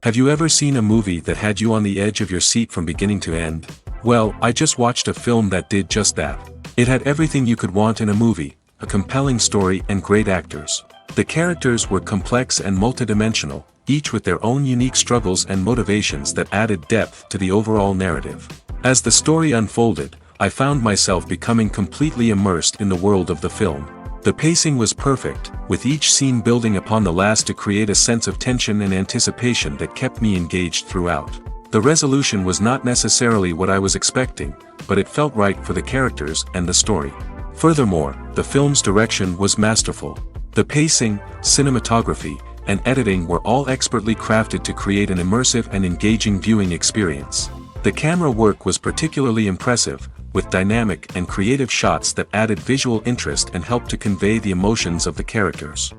Have you ever seen a movie that had you on the edge of your seat from beginning to end? Well, I just watched a film that did just that. It had everything you could want in a movie, a compelling story and great actors. The characters were complex and multidimensional, each with their own unique struggles and motivations that added depth to the overall narrative. As the story unfolded, I found myself becoming completely immersed in the world of the film. The pacing was perfect, with each scene building upon the last to create a sense of tension and anticipation that kept me engaged throughout. The resolution was not necessarily what I was expecting, but it felt right for the characters and the story. Furthermore, the film's direction was masterful. The pacing, cinematography, and editing were all expertly crafted to create an immersive and engaging viewing experience. The camera work was particularly impressive, with dynamic and creative shots that added visual interest and helped to convey the emotions of the characters.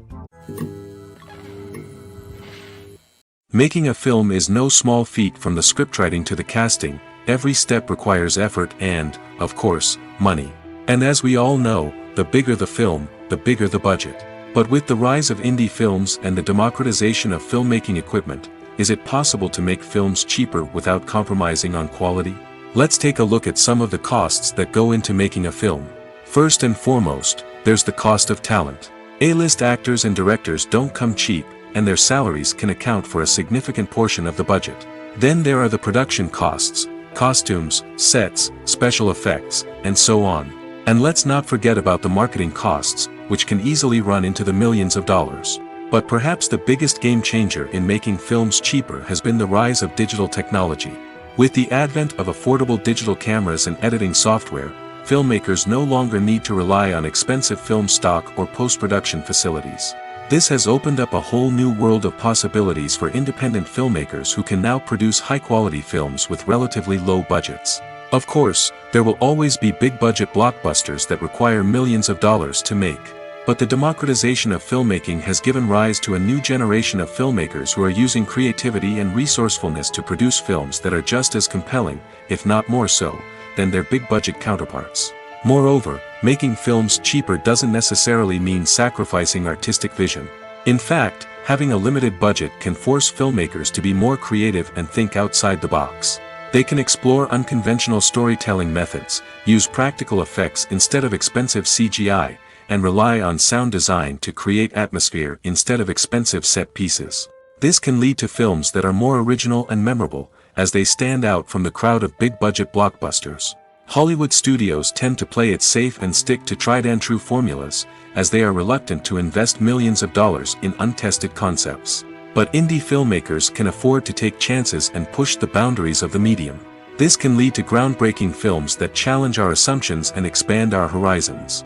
Making a film is no small feat. From the scriptwriting to the casting, every step requires effort and, of course, money. And as we all know, the bigger the film, the bigger the budget. But with the rise of indie films and the democratization of filmmaking equipment, is it possible to make films cheaper without compromising on quality? Let's take a look at some of the costs that go into making a film. First and foremost, there's the cost of talent. A-list actors and directors don't come cheap, and their salaries can account for a significant portion of the budget. Then there are the production costs, costumes, sets, special effects, and so on. And let's not forget about the marketing costs, which can easily run into the millions of dollars. But perhaps the biggest game changer in making films cheaper has been the rise of digital technology. With the advent of affordable digital cameras and editing software, filmmakers no longer need to rely on expensive film stock or post-production facilities. This has opened up a whole new world of possibilities for independent filmmakers who can now produce high-quality films with relatively low budgets. Of course, there will always be big-budget blockbusters that require millions of dollars to make. But the democratization of filmmaking has given rise to a new generation of filmmakers who are using creativity and resourcefulness to produce films that are just as compelling, if not more so, than their big-budget counterparts. Moreover, making films cheaper doesn't necessarily mean sacrificing artistic vision. In fact, having a limited budget can force filmmakers to be more creative and think outside the box. They can explore unconventional storytelling methods, use practical effects instead of expensive CGI, and rely on sound design to create atmosphere instead of expensive set pieces. This can lead to films that are more original and memorable, as they stand out from the crowd of big-budget blockbusters. Hollywood studios tend to play it safe and stick to tried-and-true formulas, as they are reluctant to invest millions of dollars in untested concepts. But indie filmmakers can afford to take chances and push the boundaries of the medium. This can lead to groundbreaking films that challenge our assumptions and expand our horizons.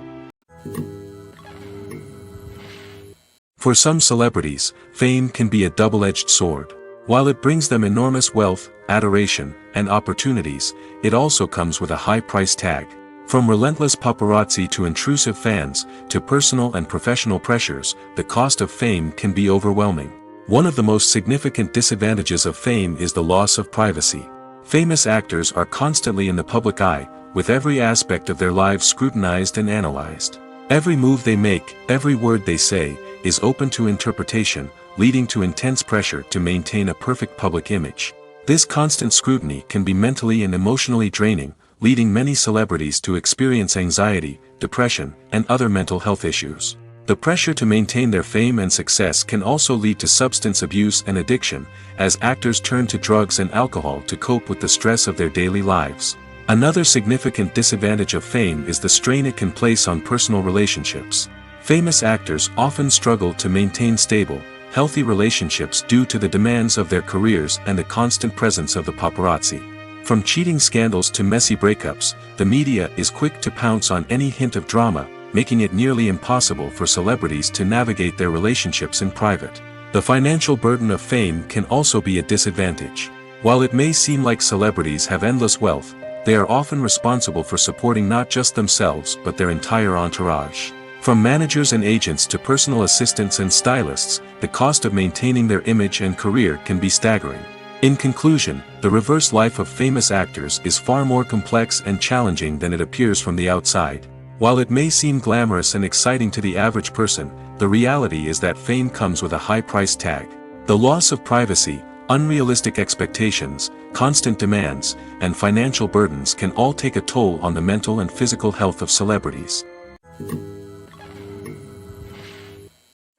For some celebrities, fame can be a double-edged sword. While it brings them enormous wealth, adoration, and opportunities, it also comes with a high price tag. From relentless paparazzi to intrusive fans, to personal and professional pressures, the cost of fame can be overwhelming. One of the most significant disadvantages of fame is the loss of privacy. Famous actors are constantly in the public eye, with every aspect of their lives scrutinized and analyzed. Every move they make, every word they say, is open to interpretation, leading to intense pressure to maintain a perfect public image. This constant scrutiny can be mentally and emotionally draining, leading many celebrities to experience anxiety, depression, and other mental health issues. The pressure to maintain their fame and success can also lead to substance abuse and addiction, as actors turn to drugs and alcohol to cope with the stress of their daily lives. Another significant disadvantage of fame is the strain it can place on personal relationships. Famous actors often struggle to maintain stable, healthy relationships due to the demands of their careers and the constant presence of the paparazzi. From cheating scandals to messy breakups, the media is quick to pounce on any hint of drama, making it nearly impossible for celebrities to navigate their relationships in private. The financial burden of fame can also be a disadvantage. While it may seem like celebrities have endless wealth, they are often responsible for supporting not just themselves but their entire entourage. From managers and agents to personal assistants and stylists, the cost of maintaining their image and career can be staggering. In conclusion, the reverse life of famous actors is far more complex and challenging than it appears from the outside. While it may seem glamorous and exciting to the average person, the reality is that fame comes with a high price tag. The loss of privacy, Unrealistic expectations, constant demands, and financial burdens can all take a toll on the mental and physical health of celebrities.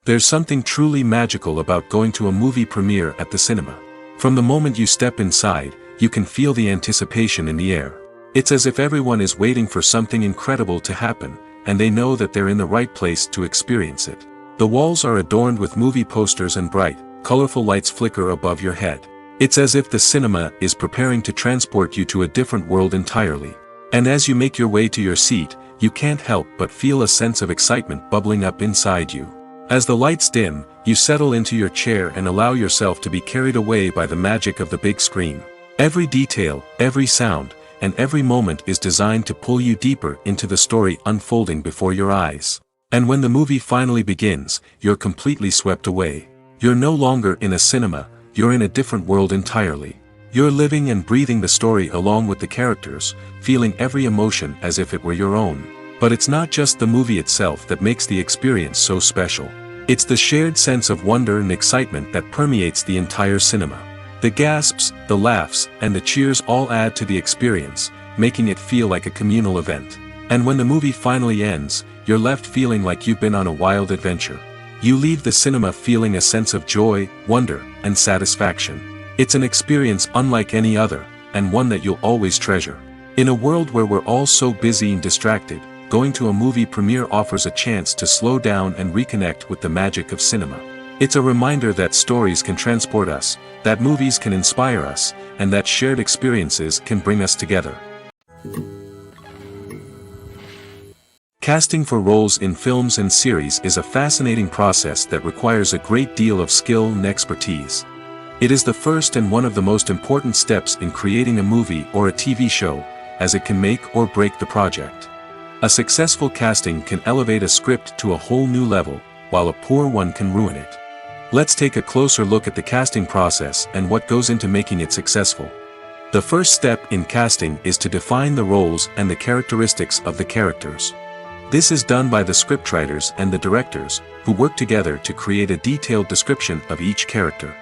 There's something truly magical about going to a movie premiere at the cinema. From the moment you step inside, you can feel the anticipation in the air. It's as if everyone is waiting for something incredible to happen, and they know that they're in the right place to experience it. The walls are adorned with movie posters and bright, colorful lights flicker above your head. It's as if the cinema is preparing to transport you to a different world entirely. And as you make your way to your seat, you can't help but feel a sense of excitement bubbling up inside you. As the lights dim, you settle into your chair and allow yourself to be carried away by the magic of the big screen. Every detail, every sound, and every moment is designed to pull you deeper into the story unfolding before your eyes. And when the movie finally begins, you're completely swept away. You're no longer in a cinema, you're in a different world entirely. You're living and breathing the story along with the characters, feeling every emotion as if it were your own. But it's not just the movie itself that makes the experience so special. It's the shared sense of wonder and excitement that permeates the entire cinema. The gasps, the laughs, and the cheers all add to the experience, making it feel like a communal event. And when the movie finally ends, you're left feeling like you've been on a wild adventure. You leave the cinema feeling a sense of joy, wonder, and satisfaction. It's an experience unlike any other, and one that you'll always treasure. In a world where we're all so busy and distracted, going to a movie premiere offers a chance to slow down and reconnect with the magic of cinema. It's a reminder that stories can transport us, that movies can inspire us, and that shared experiences can bring us together. Casting for roles in films and series is a fascinating process that requires a great deal of skill and expertise. It is the first and one of the most important steps in creating a movie or a TV show, as it can make or break the project. A successful casting can elevate a script to a whole new level, while a poor one can ruin it. Let's take a closer look at the casting process and what goes into making it successful. The first step in casting is to define the roles and the characteristics of the characters. This is done by the scriptwriters and the directors, who work together to create a detailed description of each character.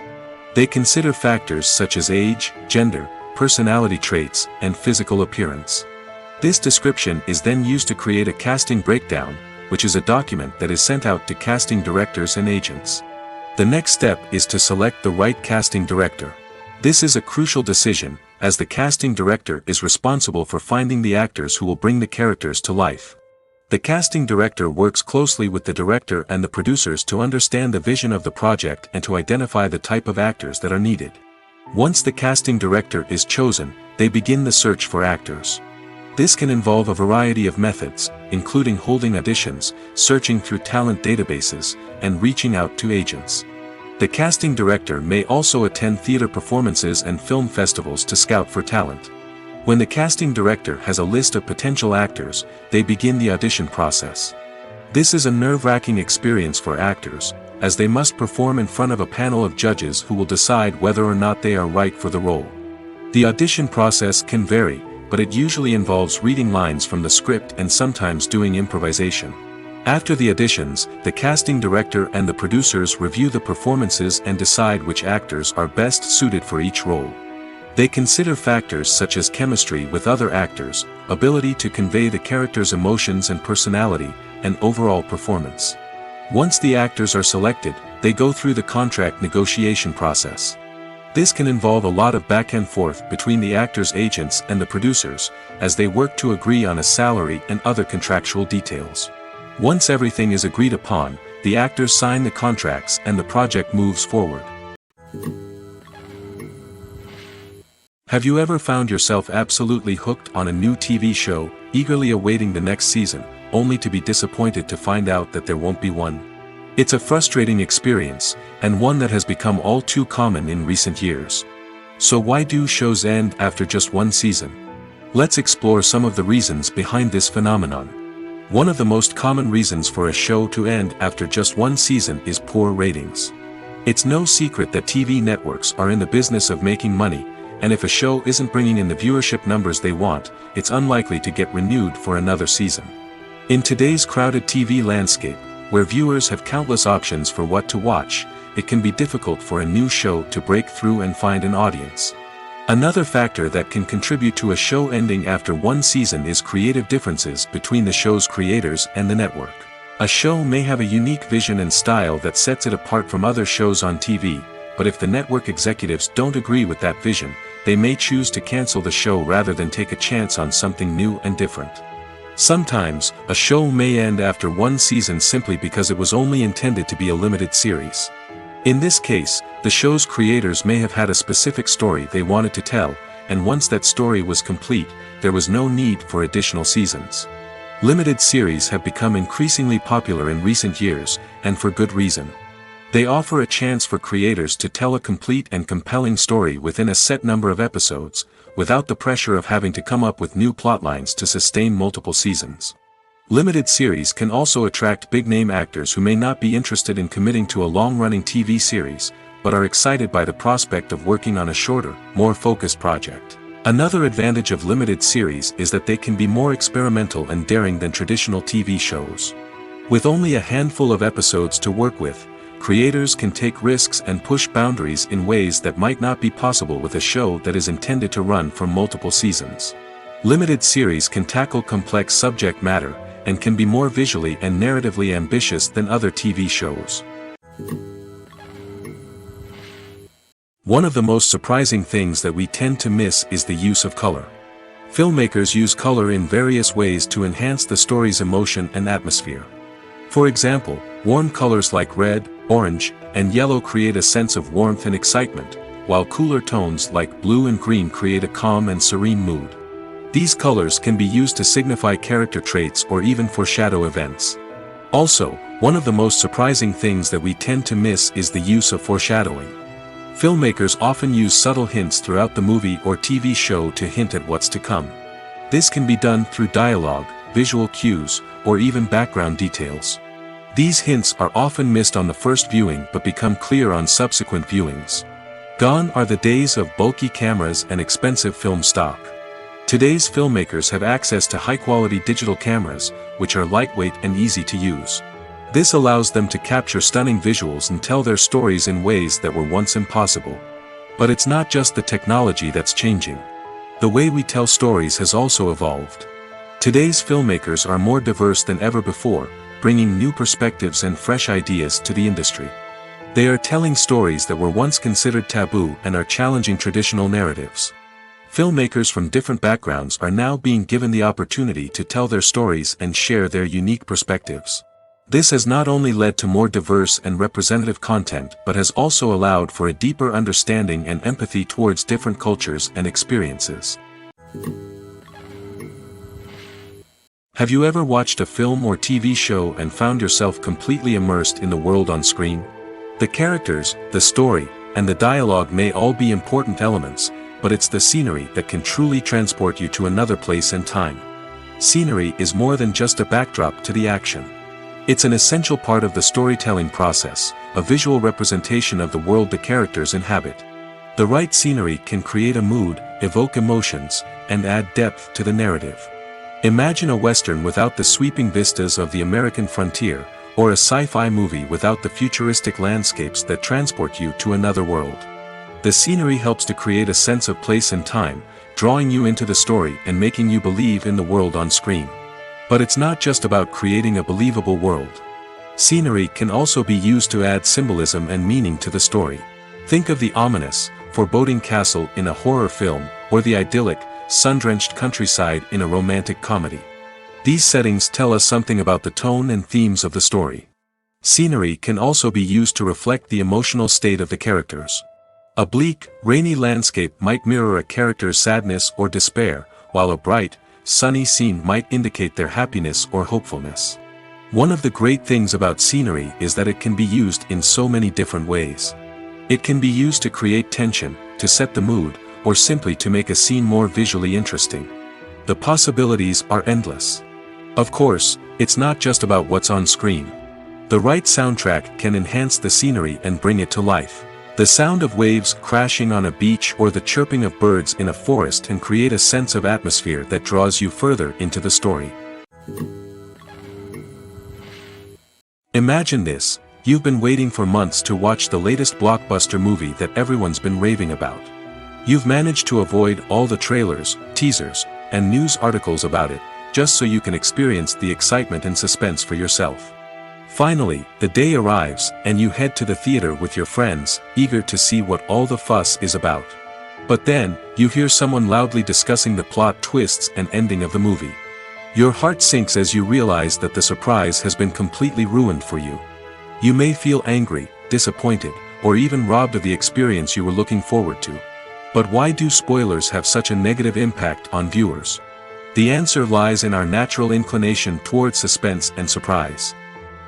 They consider factors such as age, gender, personality traits, and physical appearance. This description is then used to create a casting breakdown, which is a document that is sent out to casting directors and agents. The next step is to select the right casting director. This is a crucial decision, as the casting director is responsible for finding the actors who will bring the characters to life. The casting director works closely with the director and the producers to understand the vision of the project and to identify the type of actors that are needed. Once the casting director is chosen, they begin the search for actors. This can involve a variety of methods, including holding auditions, searching through talent databases, and reaching out to agents. The casting director may also attend theater performances and film festivals to scout for talent. When the casting director has a list of potential actors, they begin the audition process. This is a nerve-wracking experience for actors, as they must perform in front of a panel of judges who will decide whether or not they are right for the role. The audition process can vary, but it usually involves reading lines from the script and sometimes doing improvisation. After the auditions, the casting director and the producers review the performances and decide which actors are best suited for each role. They consider factors such as chemistry with other actors, ability to convey the character's emotions and personality, and overall performance. Once the actors are selected, they go through the contract negotiation process. This can involve a lot of back and forth between the actors' agents and the producers, as they work to agree on a salary and other contractual details. Once everything is agreed upon, the actors sign the contracts and the project moves forward. Have you ever found yourself absolutely hooked on a new TV show, eagerly awaiting the next season, only to be disappointed to find out that there won't be one? It's a frustrating experience, and one that has become all too common in recent years. So why do shows end after just one season? Let's explore some of the reasons behind this phenomenon. One of the most common reasons for a show to end after just one season is poor ratings. It's no secret that TV networks are in the business of making money, and if a show isn't bringing in the viewership numbers they want, it's unlikely to get renewed for another season. In today's crowded TV landscape, where viewers have countless options for what to watch, it can be difficult for a new show to break through and find an audience. Another factor that can contribute to a show ending after one season is creative differences between the show's creators and the network. A show may have a unique vision and style that sets it apart from other shows on TV, but if the network executives don't agree with that vision, they may choose to cancel the show rather than take a chance on something new and different. Sometimes, a show may end after one season simply because it was only intended to be a limited series. In this case, the show's creators may have had a specific story they wanted to tell, and once that story was complete, there was no need for additional seasons. Limited series have become increasingly popular in recent years, and for good reason. They offer a chance for creators to tell a complete and compelling story within a set number of episodes, without the pressure of having to come up with new plotlines to sustain multiple seasons. Limited series can also attract big-name actors who may not be interested in committing to a long-running TV series, but are excited by the prospect of working on a shorter, more focused project. Another advantage of limited series is that they can be more experimental and daring than traditional TV shows. With only a handful of episodes to work with, creators can take risks and push boundaries in ways that might not be possible with a show that is intended to run for multiple seasons. Limited series can tackle complex subject matter, and can be more visually and narratively ambitious than other TV shows. One of the most surprising things that we tend to miss is the use of color. Filmmakers use color in various ways to enhance the story's emotion and atmosphere. For example, warm colors like red, orange, and yellow create a sense of warmth and excitement, while cooler tones like blue and green create a calm and serene mood. These colors can be used to signify character traits or even foreshadow events. Also, one of the most surprising things that we tend to miss is the use of foreshadowing. Filmmakers often use subtle hints throughout the movie or TV show to hint at what's to come. This can be done through dialogue, visual cues, or even background details. These hints are often missed on the first viewing but become clear on subsequent viewings. Gone are the days of bulky cameras and expensive film stock. Today's filmmakers have access to high-quality digital cameras, which are lightweight and easy to use. This allows them to capture stunning visuals and tell their stories in ways that were once impossible. But it's not just the technology that's changing. The way we tell stories has also evolved. Today's filmmakers are more diverse than ever before, bringing new perspectives and fresh ideas to the industry. They are telling stories that were once considered taboo and are challenging traditional narratives. Filmmakers from different backgrounds are now being given the opportunity to tell their stories and share their unique perspectives. This has not only led to more diverse and representative content but has also allowed for a deeper understanding and empathy towards different cultures and experiences. Have you ever watched a film or TV show and found yourself completely immersed in the world on screen? The characters, the story, and the dialogue may all be important elements, but it's the scenery that can truly transport you to another place and time. Scenery is more than just a backdrop to the action. It's an essential part of the storytelling process, a visual representation of the world the characters inhabit. The right scenery can create a mood, evoke emotions, and add depth to the narrative. Imagine a Western without the sweeping vistas of the American frontier, or a sci-fi movie without the futuristic landscapes that transport you to another world. The scenery helps to create a sense of place and time, drawing you into the story and making you believe in the world on screen. But it's not just about creating a believable world. Scenery can also be used to add symbolism and meaning to the story. Think of the ominous, foreboding castle in a horror film, or the idyllic, sun-drenched countryside in a romantic comedy. These settings tell us something about the tone and themes of the story. Scenery can also be used to reflect the emotional state of the characters. A bleak, rainy landscape might mirror a character's sadness or despair, while a bright, sunny scene might indicate their happiness or hopefulness. One of the great things about scenery is that it can be used in so many different ways. It can be used to create tension, to set the mood, or simply to make a scene more visually interesting. The possibilities are endless. Of course, it's not just about what's on screen. The right soundtrack can enhance the scenery and bring it to life. The sound of waves crashing on a beach or the chirping of birds in a forest can create a sense of atmosphere that draws you further into the story. Imagine this: You've been waiting for months to watch the latest blockbuster movie that everyone's been raving about. You've managed to avoid all the trailers, teasers, and news articles about it, just so you can experience the excitement and suspense for yourself. Finally, the day arrives, and you head to the theater with your friends, eager to see what all the fuss is about. But then, you hear someone loudly discussing the plot twists and ending of the movie. Your heart sinks as you realize that the surprise has been completely ruined for you. You may feel angry, disappointed, or even robbed of the experience you were looking forward to. But why do spoilers have such a negative impact on viewers? The answer lies in our natural inclination toward suspense and surprise.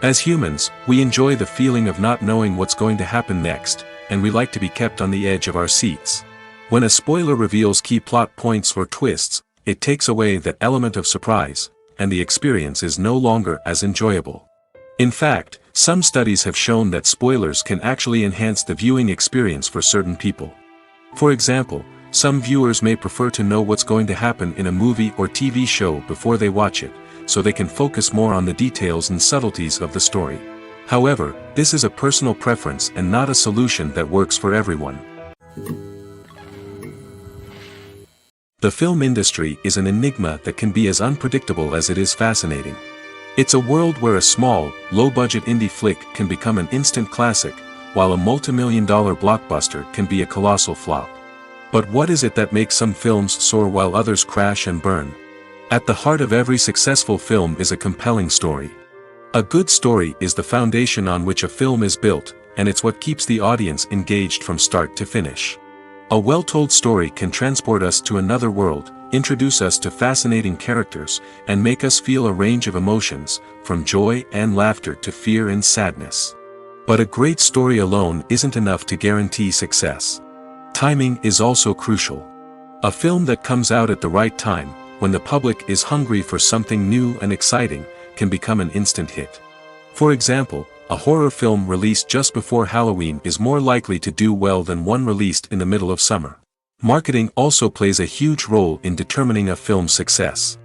As humans, we enjoy the feeling of not knowing what's going to happen next, and we like to be kept on the edge of our seats. When a spoiler reveals key plot points or twists, it takes away that element of surprise, and the experience is no longer as enjoyable. In fact, some studies have shown that spoilers can actually enhance the viewing experience for certain people. For example, some viewers may prefer to know what's going to happen in a movie or TV show before they watch it, so they can focus more on the details and subtleties of the story. However, this is a personal preference and not a solution that works for everyone. The film industry is an enigma that can be as unpredictable as it is fascinating. It's a world where a small, low-budget indie flick can become an instant classic, while a multi-million-dollar blockbuster can be a colossal flop. But what is it that makes some films soar while others crash and burn? At the heart of every successful film is a compelling story. A good story is the foundation on which a film is built, and it's what keeps the audience engaged from start to finish. A well-told story can transport us to another world, introduce us to fascinating characters, and make us feel a range of emotions, from joy and laughter to fear and sadness. But a great story alone isn't enough to guarantee success. Timing is also crucial. A film that comes out at the right time, when the public is hungry for something new and exciting, can become an instant hit. For example, a horror film released just before Halloween is more likely to do well than one released in the middle of summer. Marketing also plays a huge role in determining a film's success.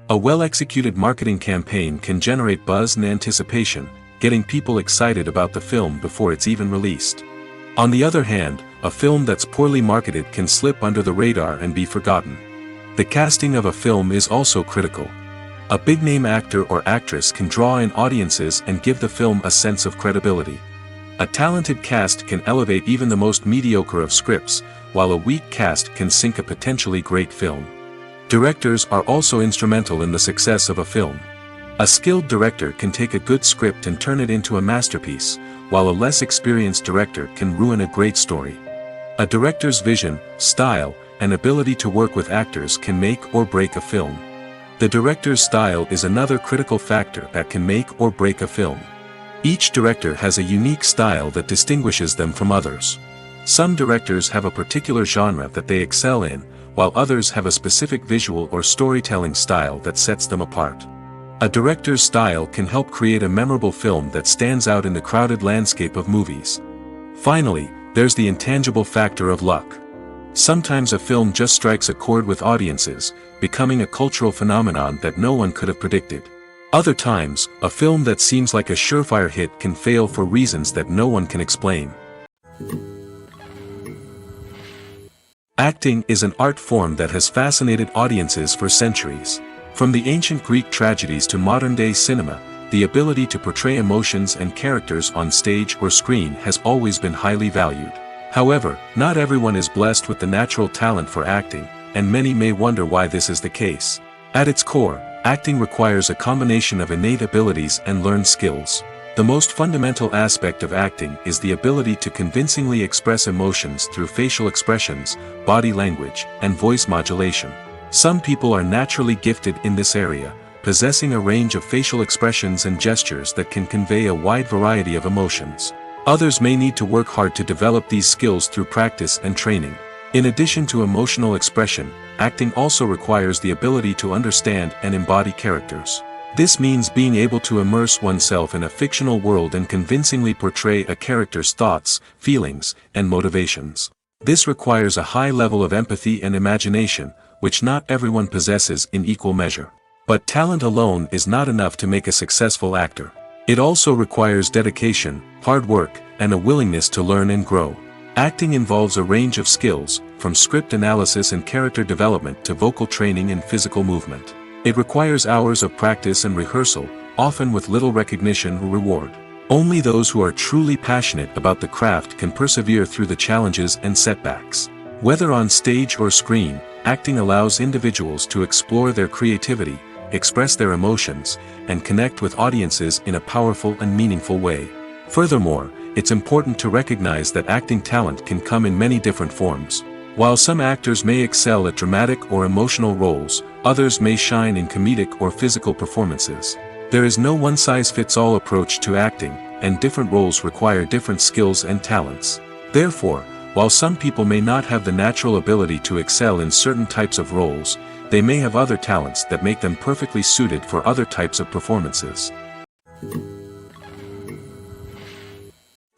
A well-executed marketing campaign can generate buzz and anticipation, getting people excited about the film before it's even released. On the other hand, a film that's poorly marketed can slip under the radar and be forgotten. The casting of a film is also critical. A big-name actor or actress can draw in audiences and give the film a sense of credibility. A talented cast can elevate even the most mediocre of scripts, while a weak cast can sink a potentially great film. Directors are also instrumental in the success of a film. A skilled director can take a good script and turn it into a masterpiece, while a less experienced director can ruin a great story. A director's vision, style, and ability to work with actors can make or break a film. The director's style is another critical factor that can make or break a film. Each director has a unique style that distinguishes them from others. Some directors have a particular genre that they excel in, while others have a specific visual or storytelling style that sets them apart. A director's style can help create a memorable film that stands out in the crowded landscape of movies. Finally, there's the intangible factor of luck. Sometimes a film just strikes a chord with audiences, becoming a cultural phenomenon that no one could have predicted. Other times, a film that seems like a surefire hit can fail for reasons that no one can explain. Acting is an art form that has fascinated audiences for centuries. From the ancient Greek tragedies to modern-day cinema, the ability to portray emotions and characters on stage or screen has always been highly valued. However, not everyone is blessed with the natural talent for acting, and many may wonder why this is the case. At its core, acting requires a combination of innate abilities and learned skills. The most fundamental aspect of acting is the ability to convincingly express emotions through facial expressions, body language, and voice modulation. Some people are naturally gifted in this area, possessing a range of facial expressions and gestures that can convey a wide variety of emotions. Others may need to work hard to develop these skills through practice and training. In addition to emotional expression, acting also requires the ability to understand and embody characters. This means being able to immerse oneself in a fictional world and convincingly portray a character's thoughts, feelings, and motivations. This requires a high level of empathy and imagination, which not everyone possesses in equal measure. But talent alone is not enough to make a successful actor. It also requires dedication, hard work, and a willingness to learn and grow. Acting involves a range of skills, from script analysis and character development to vocal training and physical movement. It requires hours of practice and rehearsal, often with little recognition or reward. Only those who are truly passionate about the craft can persevere through the challenges and setbacks. Whether on stage or screen, acting allows individuals to explore their creativity, express their emotions, and connect with audiences in a powerful and meaningful way. Furthermore, it's important to recognize that acting talent can come in many different forms. While some actors may excel at dramatic or emotional roles, others may shine in comedic or physical performances. There is no one-size-fits-all approach to acting, and different roles require different skills and talents. Therefore, while some people may not have the natural ability to excel in certain types of roles, they may have other talents that make them perfectly suited for other types of performances.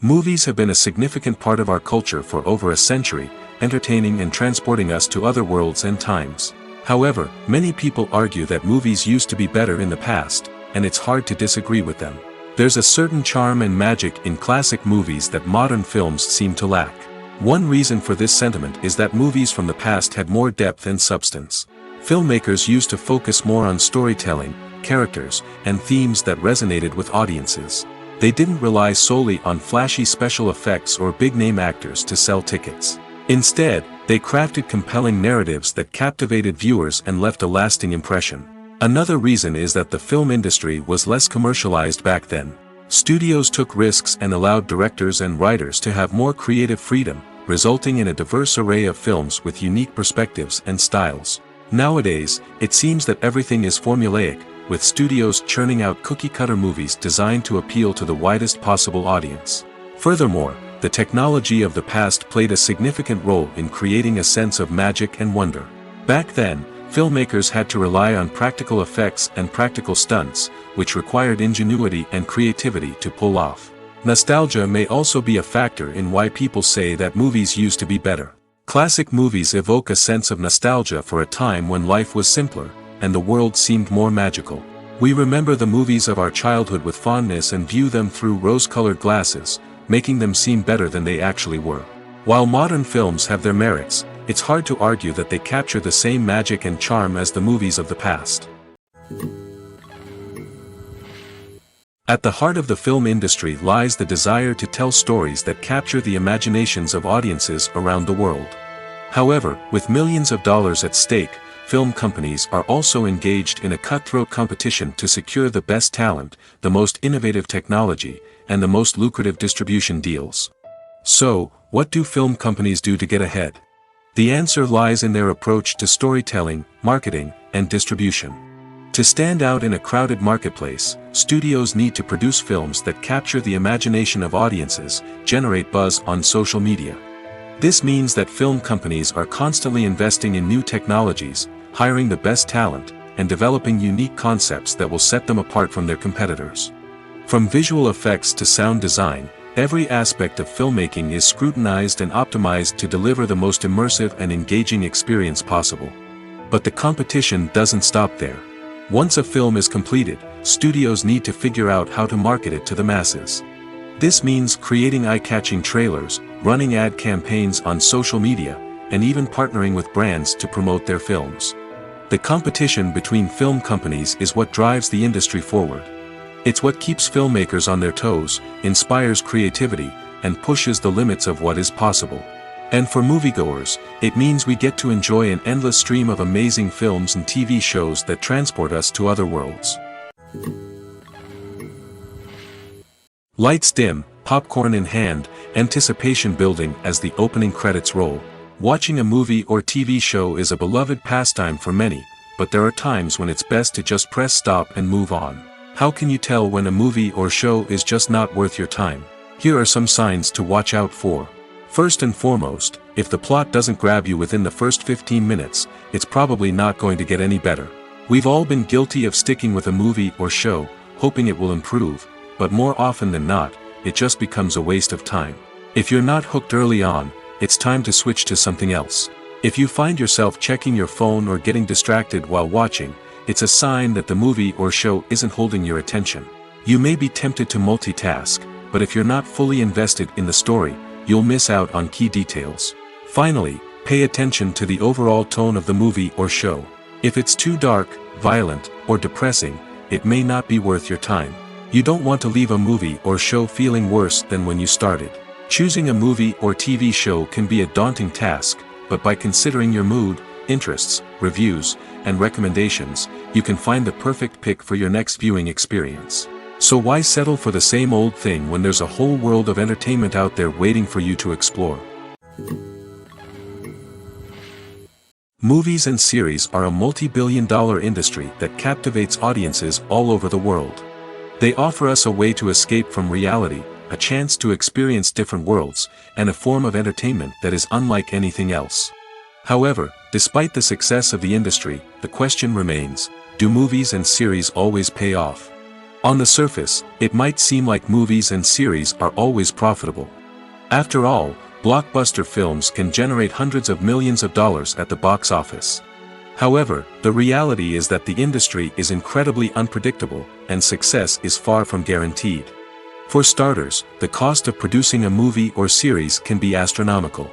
Movies have been a significant part of our culture for over a century, entertaining and transporting us to other worlds and times. However, many people argue that movies used to be better in the past, and it's hard to disagree with them. There's a certain charm and magic in classic movies that modern films seem to lack. One reason for this sentiment is that movies from the past had more depth and substance. Filmmakers used to focus more on storytelling, characters, and themes that resonated with audiences. They didn't rely solely on flashy special effects or big-name actors to sell tickets. Instead, they crafted compelling narratives that captivated viewers and left a lasting impression. Another reason is that the film industry was less commercialized back then. Studios took risks and allowed directors and writers to have more creative freedom, resulting in a diverse array of films with unique perspectives and styles. Nowadays, it seems that everything is formulaic, with studios churning out cookie-cutter movies designed to appeal to the widest possible audience. Furthermore, the technology of the past played a significant role in creating a sense of magic and wonder. Back then, filmmakers had to rely on practical effects and practical stunts, which required ingenuity and creativity to pull off. Nostalgia may also be a factor in why people say that movies used to be better. Classic movies evoke a sense of nostalgia for a time when life was simpler, and the world seemed more magical. We remember the movies of our childhood with fondness and view them through rose-colored glasses, making them seem better than they actually were. While modern films have their merits, it's hard to argue that they capture the same magic and charm as the movies of the past. At the heart of the film industry lies the desire to tell stories that capture the imaginations of audiences around the world. However, with millions of dollars at stake, film companies are also engaged in a cutthroat competition to secure the best talent, the most innovative technology, and the most lucrative distribution deals. So, what do film companies do to get ahead? The answer lies in their approach to storytelling, marketing, and distribution. To stand out in a crowded marketplace, studios need to produce films that capture the imagination of audiences, generate buzz on social media. This means that film companies are constantly investing in new technologies, hiring the best talent, and developing unique concepts that will set them apart from their competitors. From visual effects to sound design, every aspect of filmmaking is scrutinized and optimized to deliver the most immersive and engaging experience possible. But the competition doesn't stop there. Once a film is completed, studios need to figure out how to market it to the masses. This means creating eye-catching trailers, running ad campaigns on social media, and even partnering with brands to promote their films. The competition between film companies is what drives the industry forward. It's what keeps filmmakers on their toes, inspires creativity, and pushes the limits of what is possible. And for moviegoers, it means we get to enjoy an endless stream of amazing films and TV shows that transport us to other worlds. Lights dim, popcorn in hand, anticipation building as the opening credits roll. Watching a movie or TV show is a beloved pastime for many, but there are times when it's best to just press stop and move on. How can you tell when a movie or show is just not worth your time? Here are some signs to watch out for. First and foremost, if the plot doesn't grab you within the first 15 minutes, it's probably not going to get any better. We've all been guilty of sticking with a movie or show, hoping it will improve, but more often than not, it just becomes a waste of time. If you're not hooked early on, it's time to switch to something else. If you find yourself checking your phone or getting distracted while watching, it's a sign that the movie or show isn't holding your attention. You may be tempted to multitask, but if you're not fully invested in the story, you'll miss out on key details. Finally, pay attention to the overall tone of the movie or show. If it's too dark, violent, or depressing, it may not be worth your time. You don't want to leave a movie or show feeling worse than when you started. Choosing a movie or TV show can be a daunting task, but by considering your mood, interests, reviews, and recommendations, you can find the perfect pick for your next viewing experience. So why settle for the same old thing when there's a whole world of entertainment out there waiting for you to explore? Movies and series are a multi-billion-dollar industry that captivates audiences all over the world. They offer us a way to escape from reality, a chance to experience different worlds, and a form of entertainment that is unlike anything else. However, despite the success of the industry, the question remains, do movies and series always pay off? On the surface, it might seem like movies and series are always profitable. After all, blockbuster films can generate hundreds of millions of dollars at the box office. However, the reality is that the industry is incredibly unpredictable, and success is far from guaranteed. For starters, the cost of producing a movie or series can be astronomical.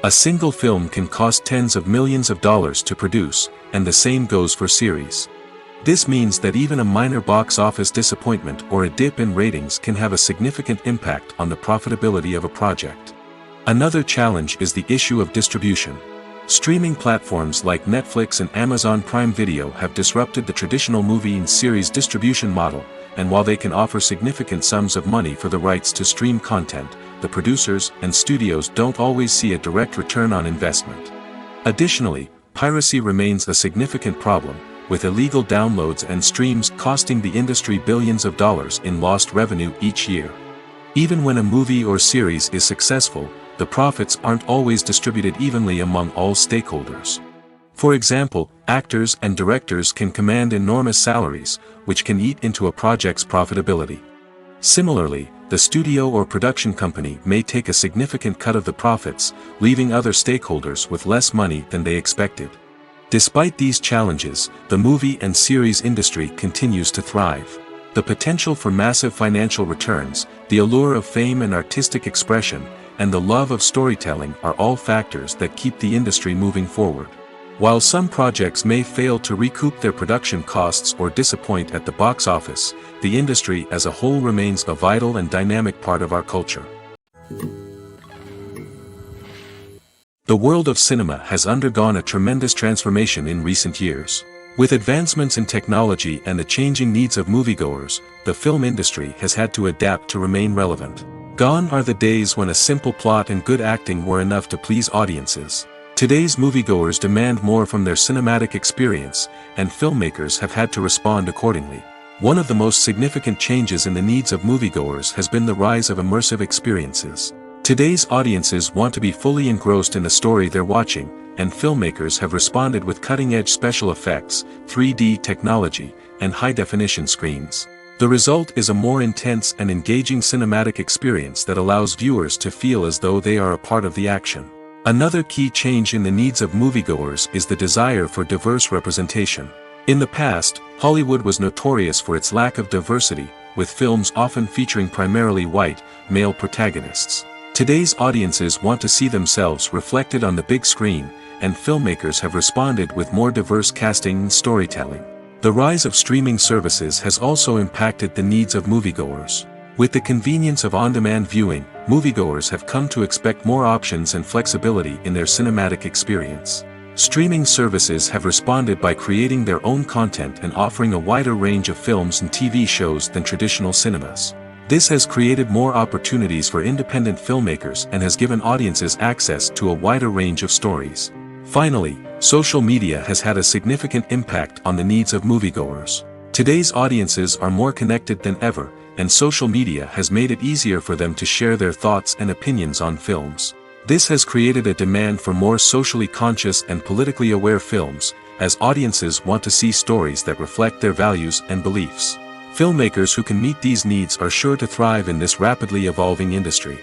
A single film can cost tens of millions of dollars to produce, and the same goes for series. This means that even a minor box office disappointment or a dip in ratings can have a significant impact on the profitability of a project. Another challenge is the issue of distribution. Streaming platforms like Netflix and Amazon Prime Video have disrupted the traditional movie and series distribution model, and while they can offer significant sums of money for the rights to stream content, the producers and studios don't always see a direct return on investment. Additionally, piracy remains a significant problem, with illegal downloads and streams costing the industry billions of dollars in lost revenue each year. Even when a movie or series is successful, the profits aren't always distributed evenly among all stakeholders. For example, actors and directors can command enormous salaries, which can eat into a project's profitability. Similarly, the studio or production company may take a significant cut of the profits, leaving other stakeholders with less money than they expected. Despite these challenges, the movie and series industry continues to thrive. The potential for massive financial returns, the allure of fame and artistic expression, and the love of storytelling are all factors that keep the industry moving forward. While some projects may fail to recoup their production costs or disappoint at the box office, the industry as a whole remains a vital and dynamic part of our culture. The world of cinema has undergone a tremendous transformation in recent years. With advancements in technology and the changing needs of moviegoers, the film industry has had to adapt to remain relevant. Gone are the days when a simple plot and good acting were enough to please audiences. Today's moviegoers demand more from their cinematic experience, and filmmakers have had to respond accordingly. One of the most significant changes in the needs of moviegoers has been the rise of immersive experiences. Today's audiences want to be fully engrossed in the story they're watching, and filmmakers have responded with cutting-edge special effects, 3D technology, and high-definition screens. The result is a more intense and engaging cinematic experience that allows viewers to feel as though they are a part of the action. Another key change in the needs of moviegoers is the desire for diverse representation. In the past, Hollywood was notorious for its lack of diversity, with films often featuring primarily white, male protagonists. Today's audiences want to see themselves reflected on the big screen, and filmmakers have responded with more diverse casting and storytelling. The rise of streaming services has also impacted the needs of moviegoers. With the convenience of on-demand viewing, moviegoers have come to expect more options and flexibility in their cinematic experience. Streaming services have responded by creating their own content and offering a wider range of films and TV shows than traditional cinemas. This has created more opportunities for independent filmmakers and has given audiences access to a wider range of stories. Finally, social media has had a significant impact on the needs of moviegoers. Today's audiences are more connected than ever, and social media has made it easier for them to share their thoughts and opinions on films. This has created a demand for more socially conscious and politically aware films, as audiences want to see stories that reflect their values and beliefs. Filmmakers who can meet these needs are sure to thrive in this rapidly evolving industry.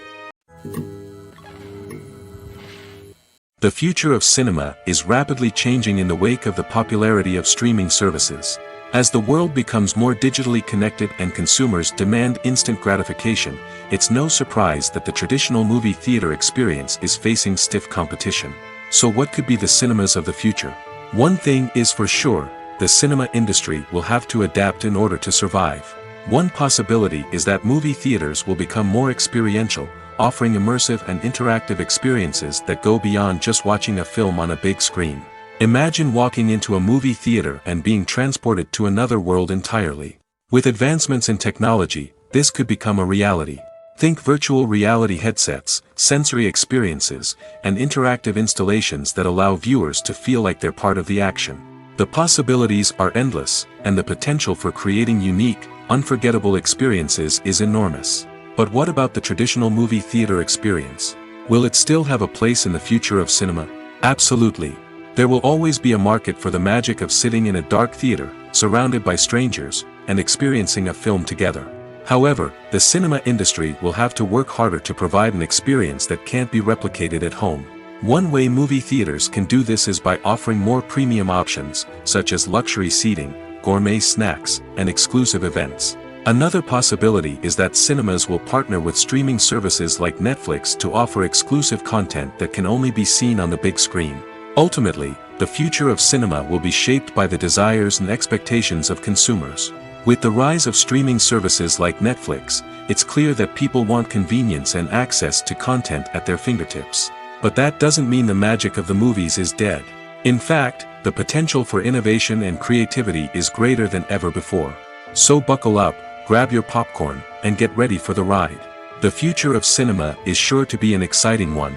The future of cinema is rapidly changing in the wake of the popularity of streaming services. As the world becomes more digitally connected and consumers demand instant gratification, it's no surprise that the traditional movie theater experience is facing stiff competition. So what could be the cinemas of the future? One thing is for sure, the cinema industry will have to adapt in order to survive. One possibility is that movie theaters will become more experiential, offering immersive and interactive experiences that go beyond just watching a film on a big screen. Imagine walking into a movie theater and being transported to another world entirely. With advancements in technology, this could become a reality. Think virtual reality headsets, sensory experiences, and interactive installations that allow viewers to feel like they're part of the action. The possibilities are endless, and the potential for creating unique, unforgettable experiences is enormous. But what about the traditional movie theater experience? Will it still have a place in the future of cinema? Absolutely. There will always be a market for the magic of sitting in a dark theater, surrounded by strangers, and experiencing a film together. However, the cinema industry will have to work harder to provide an experience that can't be replicated at home. One way movie theaters can do this is by offering more premium options, such as luxury seating, gourmet snacks, and exclusive events. Another possibility is that cinemas will partner with streaming services like Netflix to offer exclusive content that can only be seen on the big screen. Ultimately, the future of cinema will be shaped by the desires and expectations of consumers. With the rise of streaming services like Netflix, it's clear that people want convenience and access to content at their fingertips. But that doesn't mean the magic of the movies is dead. In fact, the potential for innovation and creativity is greater than ever before. So buckle up, grab your popcorn, and get ready for the ride. The future of cinema is sure to be an exciting one.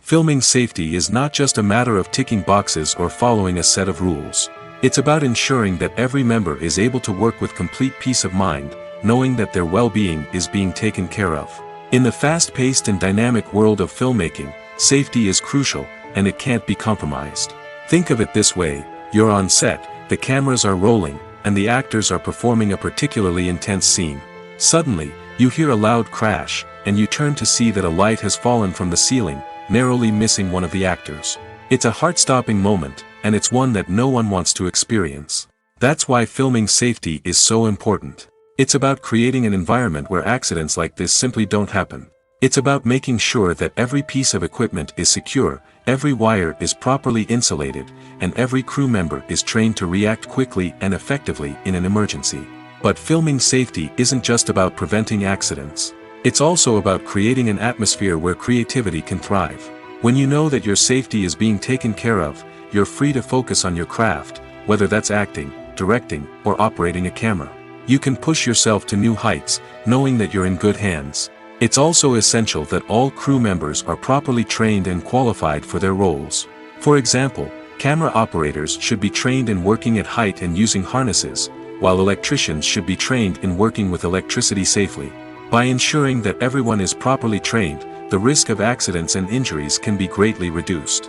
Filming safety is not just a matter of ticking boxes or following a set of rules. It's about ensuring that every member is able to work with complete peace of mind, knowing that their well-being is being taken care of. In the fast-paced and dynamic world of filmmaking, safety is crucial, and it can't be compromised. Think of it this way: you're on set, the cameras are rolling, and the actors are performing a particularly intense scene. Suddenly, you hear a loud crash, and you turn to see that a light has fallen from the ceiling, narrowly missing one of the actors. It's a heart-stopping moment, and it's one that no one wants to experience. That's why filming safety is so important. It's about creating an environment where accidents like this simply don't happen. It's about making sure that every piece of equipment is secure, every wire is properly insulated, and every crew member is trained to react quickly and effectively in an emergency. But filming safety isn't just about preventing accidents. It's also about creating an atmosphere where creativity can thrive. When you know that your safety is being taken care of, you're free to focus on your craft, whether that's acting, directing, or operating a camera. You can push yourself to new heights, knowing that you're in good hands. It's also essential that all crew members are properly trained and qualified for their roles. For example, camera operators should be trained in working at height and using harnesses, while electricians should be trained in working with electricity safely. By ensuring that everyone is properly trained, the risk of accidents and injuries can be greatly reduced.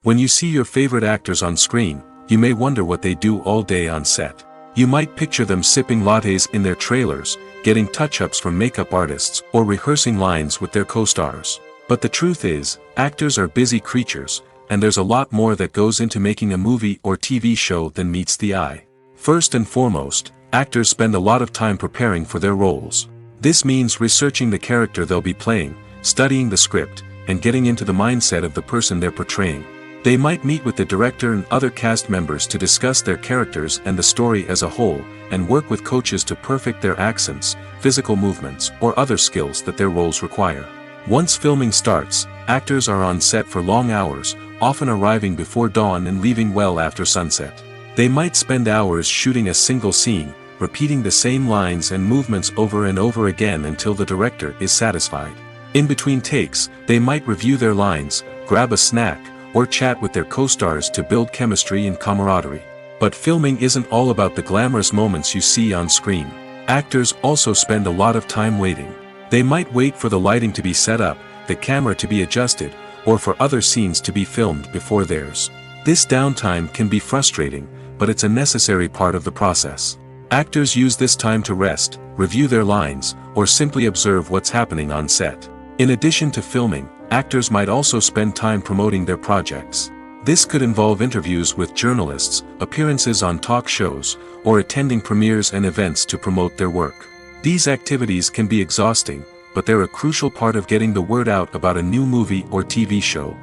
When you see your favorite actors on screen, you may wonder what they do all day on set. You might picture them sipping lattes in their trailers, getting touch-ups from makeup artists, or rehearsing lines with their co-stars. But the truth is, actors are busy creatures, and there's a lot more that goes into making a movie or TV show than meets the eye. First and foremost, actors spend a lot of time preparing for their roles. This means researching the character they'll be playing, studying the script, and getting into the mindset of the person they're portraying. They might meet with the director and other cast members to discuss their characters and the story as a whole, and work with coaches to perfect their accents, physical movements, or other skills that their roles require. Once filming starts, actors are on set for long hours, often arriving before dawn and leaving well after sunset. They might spend hours shooting a single scene, repeating the same lines and movements over and over again until the director is satisfied. In between takes, they might review their lines, grab a snack, or chat with their co-stars to build chemistry and camaraderie. But filming isn't all about the glamorous moments you see on screen. Actors also spend a lot of time waiting. They might wait for the lighting to be set up, the camera to be adjusted, or for other scenes to be filmed before theirs. This downtime can be frustrating, but it's a necessary part of the process. Actors use this time to rest, review their lines, or simply observe what's happening on set. In addition to filming, actors might also spend time promoting their projects. This could involve interviews with journalists, appearances on talk shows, or attending premieres and events to promote their work. These activities can be exhausting, but they're a crucial part of getting the word out about a new movie or TV show.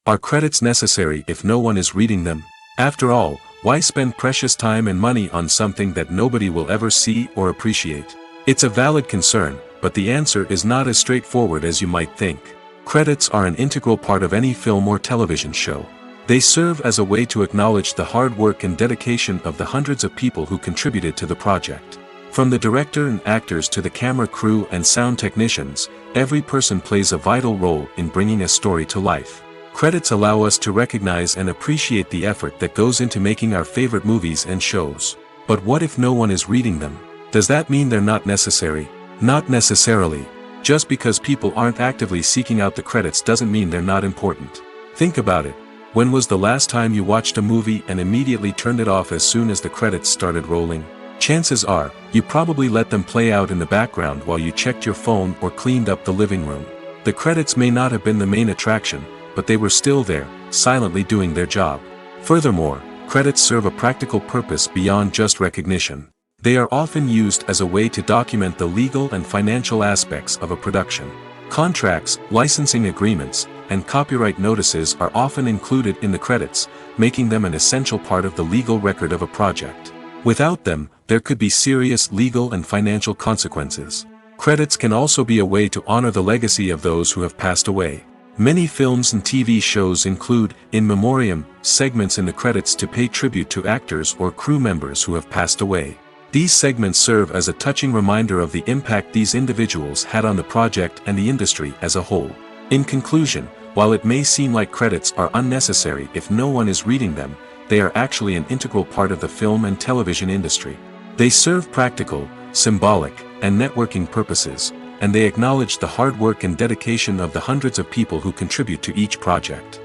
Are credits necessary if no one is reading them? After all, why spend precious time and money on something that nobody will ever see or appreciate? It's a valid concern, but the answer is not as straightforward as you might think. Credits are an integral part of any film or television show. They serve as a way to acknowledge the hard work and dedication of the hundreds of people who contributed to the project. From the director and actors to the camera crew and sound technicians, every person plays a vital role in bringing a story to life. Credits allow us to recognize and appreciate the effort that goes into making our favorite movies and shows. But what if no one is reading them? Does that mean they're not necessary? Not necessarily. Just because people aren't actively seeking out the credits doesn't mean they're not important. Think about it. When was the last time you watched a movie and immediately turned it off as soon as the credits started rolling? Chances are, you probably let them play out in the background while you checked your phone or cleaned up the living room. The credits may not have been the main attraction, but they were still there, silently doing their job. Furthermore, credits serve a practical purpose beyond just recognition. They are often used as a way to document the legal and financial aspects of a production. Contracts, licensing agreements, and copyright notices are often included in the credits, making them an essential part of the legal record of a project. Without them, there could be serious legal and financial consequences. Credits can also be a way to honor the legacy of those who have passed away. Many films and TV shows include, in memoriam, segments in the credits to pay tribute to actors or crew members who have passed away. These segments serve as a touching reminder of the impact these individuals had on the project and the industry as a whole. In conclusion, while it may seem like credits are unnecessary if no one is reading them, they are actually an integral part of the film and television industry. They serve practical, symbolic, and networking purposes, and they acknowledge the hard work and dedication of the hundreds of people who contribute to each project.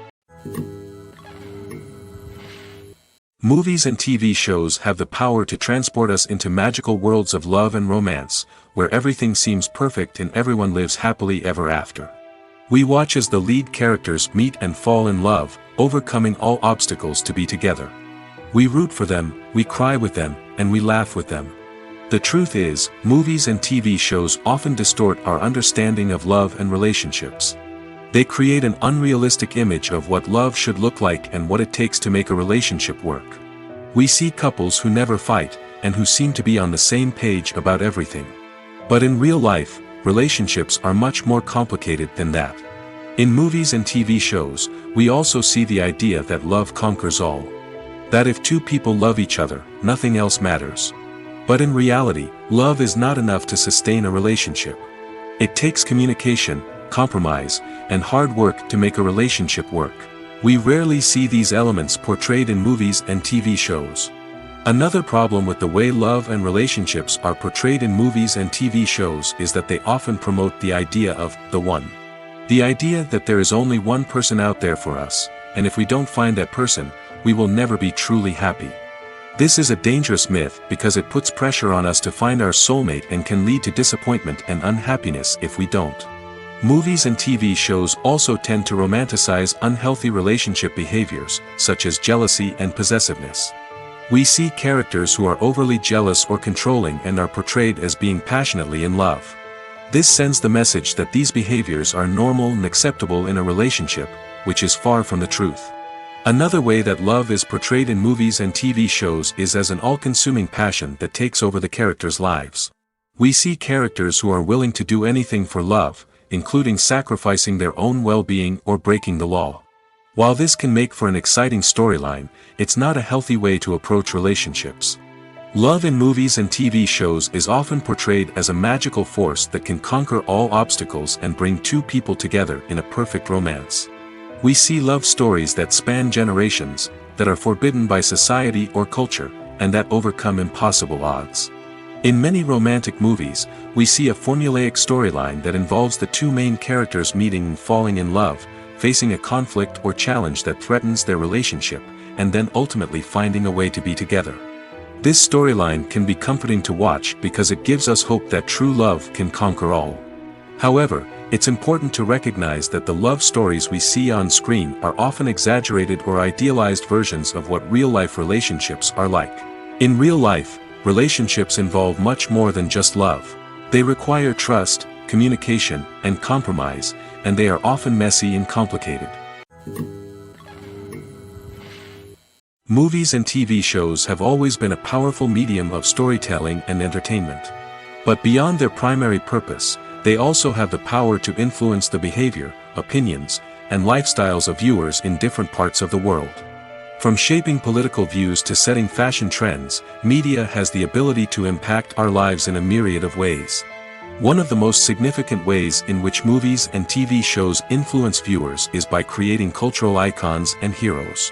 Movies and TV shows have the power to transport us into magical worlds of love and romance, where everything seems perfect and everyone lives happily ever after. We watch as the lead characters meet and fall in love, overcoming all obstacles to be together. We root for them, we cry with them, and we laugh with them. The truth is, movies and TV shows often distort our understanding of love and relationships. They create an unrealistic image of what love should look like and what it takes to make a relationship work. We see couples who never fight, and who seem to be on the same page about everything. But in real life, relationships are much more complicated than that. In movies and TV shows, we also see the idea that love conquers all. That if two people love each other, nothing else matters. But in reality, love is not enough to sustain a relationship. It takes communication, compromise, and hard work to make a relationship work. We rarely see these elements portrayed in movies and TV shows. Another problem with the way love and relationships are portrayed in movies and TV shows is that they often promote the idea of the one. The idea that there is only one person out there for us, and if we don't find that person, we will never be truly happy. This is a dangerous myth because it puts pressure on us to find our soulmate and can lead to disappointment and unhappiness if we don't. Movies and TV shows also tend to romanticize unhealthy relationship behaviors, such as jealousy and possessiveness. We see characters who are overly jealous or controlling and are portrayed as being passionately in love. This sends the message that these behaviors are normal and acceptable in a relationship, which is far from the truth. Another way that love is portrayed in movies and TV shows is as an all-consuming passion that takes over the characters' lives. We see characters who are willing to do anything for love, including sacrificing their own well-being or breaking the law. While this can make for an exciting storyline, it's not a healthy way to approach relationships. Love in movies and TV shows is often portrayed as a magical force that can conquer all obstacles and bring two people together in a perfect romance. We see love stories that span generations, that are forbidden by society or culture, and that overcome impossible odds. In many romantic movies, we see a formulaic storyline that involves the two main characters meeting and falling in love, facing a conflict or challenge that threatens their relationship, and then ultimately finding a way to be together. This storyline can be comforting to watch because it gives us hope that true love can conquer all. However, it's important to recognize that the love stories we see on screen are often exaggerated or idealized versions of what real-life relationships are like. In real life, relationships involve much more than just love. They require trust, communication, and compromise, and they are often messy and complicated. Movies and TV shows have always been a powerful medium of storytelling and entertainment. But beyond their primary purpose, they also have the power to influence the behavior, opinions, and lifestyles of viewers in different parts of the world. From shaping political views to setting fashion trends, media has the ability to impact our lives in a myriad of ways. One of the most significant ways in which movies and TV shows influence viewers is by creating cultural icons and heroes.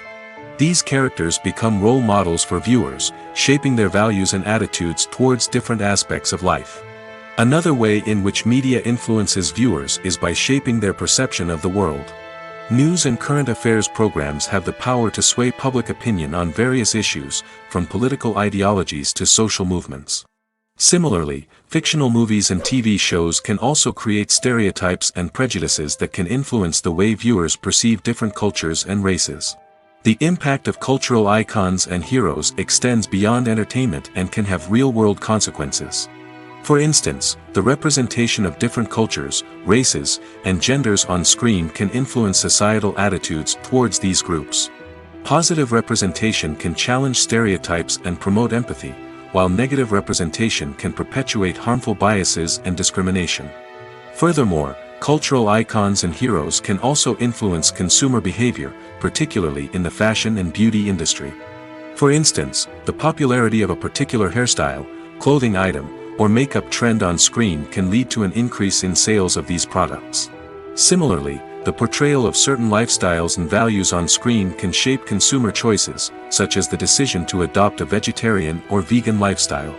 These characters become role models for viewers, shaping their values and attitudes towards different aspects of life. Another way in which media influences viewers is by shaping their perception of the world. News and current affairs programs have the power to sway public opinion on various issues, from political ideologies to social movements. Similarly, fictional movies and TV shows can also create stereotypes and prejudices that can influence the way viewers perceive different cultures and races. The impact of cultural icons and heroes extends beyond entertainment and can have real-world consequences. For instance, the representation of different cultures, races, and genders on screen can influence societal attitudes towards these groups. Positive representation can challenge stereotypes and promote empathy, while negative representation can perpetuate harmful biases and discrimination. Furthermore, cultural icons and heroes can also influence consumer behavior, particularly in the fashion and beauty industry. For instance, the popularity of a particular hairstyle, clothing item, or makeup trend on screen can lead to an increase in sales of these products. Similarly, the portrayal of certain lifestyles and values on screen can shape consumer choices, such as the decision to adopt a vegetarian or vegan lifestyle.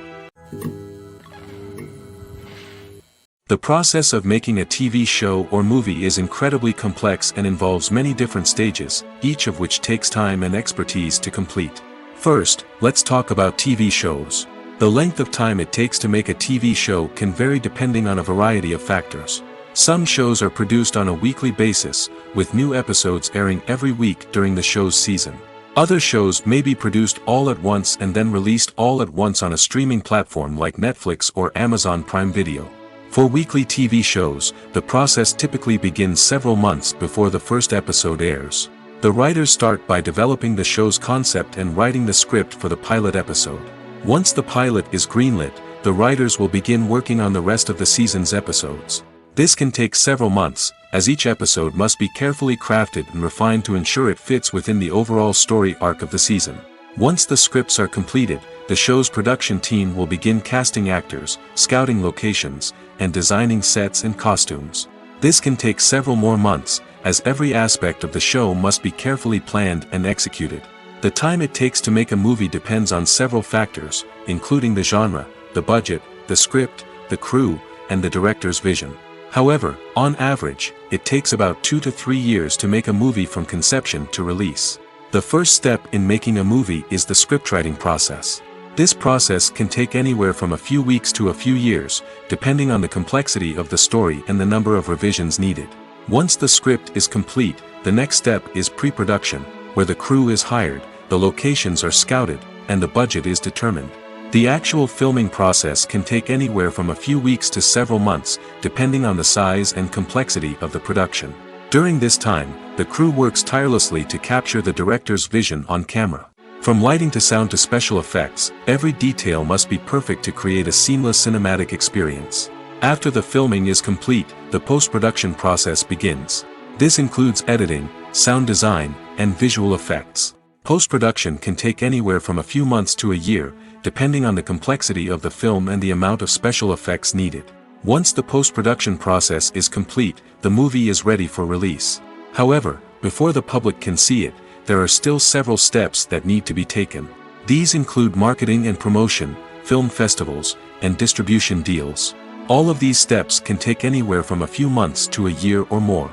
The process of making a TV show or movie is incredibly complex and involves many different stages, each of which takes time and expertise to complete. First, let's talk about TV shows. The length of time it takes to make a TV show can vary depending on a variety of factors. Some shows are produced on a weekly basis, with new episodes airing every week during the show's season. Other shows may be produced all at once and then released all at once on a streaming platform like Netflix or Amazon Prime Video. For weekly TV shows, the process typically begins several months before the first episode airs. The writers start by developing the show's concept and writing the script for the pilot episode. Once the pilot is greenlit, the writers will begin working on the rest of the season's episodes. This can take several months, as each episode must be carefully crafted and refined to ensure it fits within the overall story arc of the season. Once the scripts are completed, the show's production team will begin casting actors, scouting locations, and designing sets and costumes. This can take several more months, as every aspect of the show must be carefully planned and executed. The time it takes to make a movie depends on several factors, including the genre, the budget, the script, the crew, and the director's vision. However, on average, it takes about 2 to 3 years to make a movie from conception to release. The first step in making a movie is the scriptwriting process. This process can take anywhere from a few weeks to a few years, depending on the complexity of the story and the number of revisions needed. Once the script is complete, the next step is pre-production, where the crew is hired, the locations are scouted, and the budget is determined. The actual filming process can take anywhere from a few weeks to several months, depending on the size and complexity of the production. During this time, the crew works tirelessly to capture the director's vision on camera. From lighting to sound to special effects, every detail must be perfect to create a seamless cinematic experience. After the filming is complete, the post-production process begins. This includes editing, sound design, and visual effects. Post-production can take anywhere from a few months to a year, depending on the complexity of the film and the amount of special effects needed. Once the post-production process is complete, the movie is ready for release. However, before the public can see it, there are still several steps that need to be taken. These include marketing and promotion, film festivals, and distribution deals. All of these steps can take anywhere from a few months to a year or more.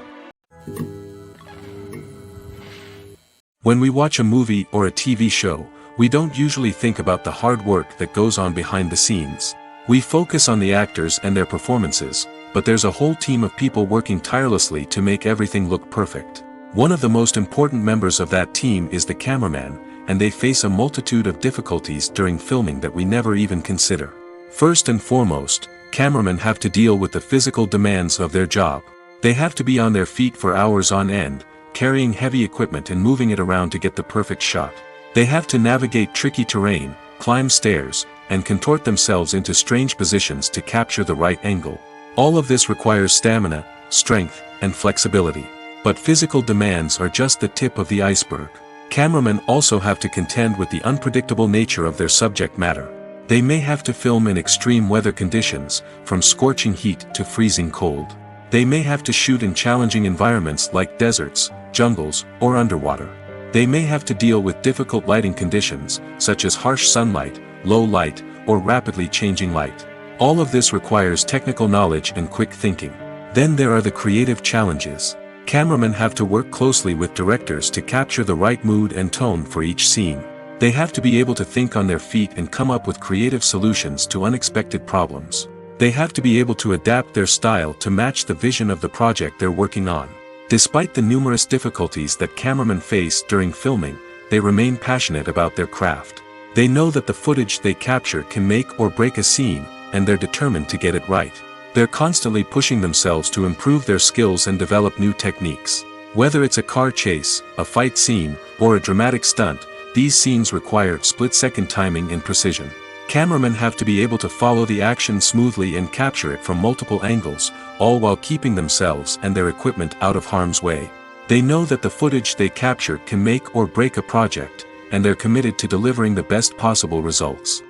When we watch a movie or a TV show, we don't usually think about the hard work that goes on behind the scenes. We focus on the actors and their performances, but there's a whole team of people working tirelessly to make everything look perfect. One of the most important members of that team is the cameraman, and they face a multitude of difficulties during filming that we never even consider. First and foremost, cameramen have to deal with the physical demands of their job. They have to be on their feet for hours on end, carrying heavy equipment and moving it around to get the perfect shot. They have to navigate tricky terrain, climb stairs, and contort themselves into strange positions to capture the right angle. All of this requires stamina, strength, and flexibility. But physical demands are just the tip of the iceberg. Cameramen also have to contend with the unpredictable nature of their subject matter. They may have to film in extreme weather conditions, from scorching heat to freezing cold. They may have to shoot in challenging environments like deserts, jungles, or underwater. They may have to deal with difficult lighting conditions, such as harsh sunlight, low light, or rapidly changing light. All of this requires technical knowledge and quick thinking. Then there are the creative challenges. Cameramen have to work closely with directors to capture the right mood and tone for each scene. They have to be able to think on their feet and come up with creative solutions to unexpected problems. They have to be able to adapt their style to match the vision of the project they're working on. Despite the numerous difficulties that cameramen face during filming, they remain passionate about their craft. They know that the footage they capture can make or break a scene, and they're determined to get it right. They're constantly pushing themselves to improve their skills and develop new techniques. Whether it's a car chase, a fight scene, or a dramatic stunt, these scenes require split-second timing and precision. Cameramen have to be able to follow the action smoothly and capture it from multiple angles, all while keeping themselves and their equipment out of harm's way. They know that the footage they capture can make or break a project, and they're committed to delivering the best possible results.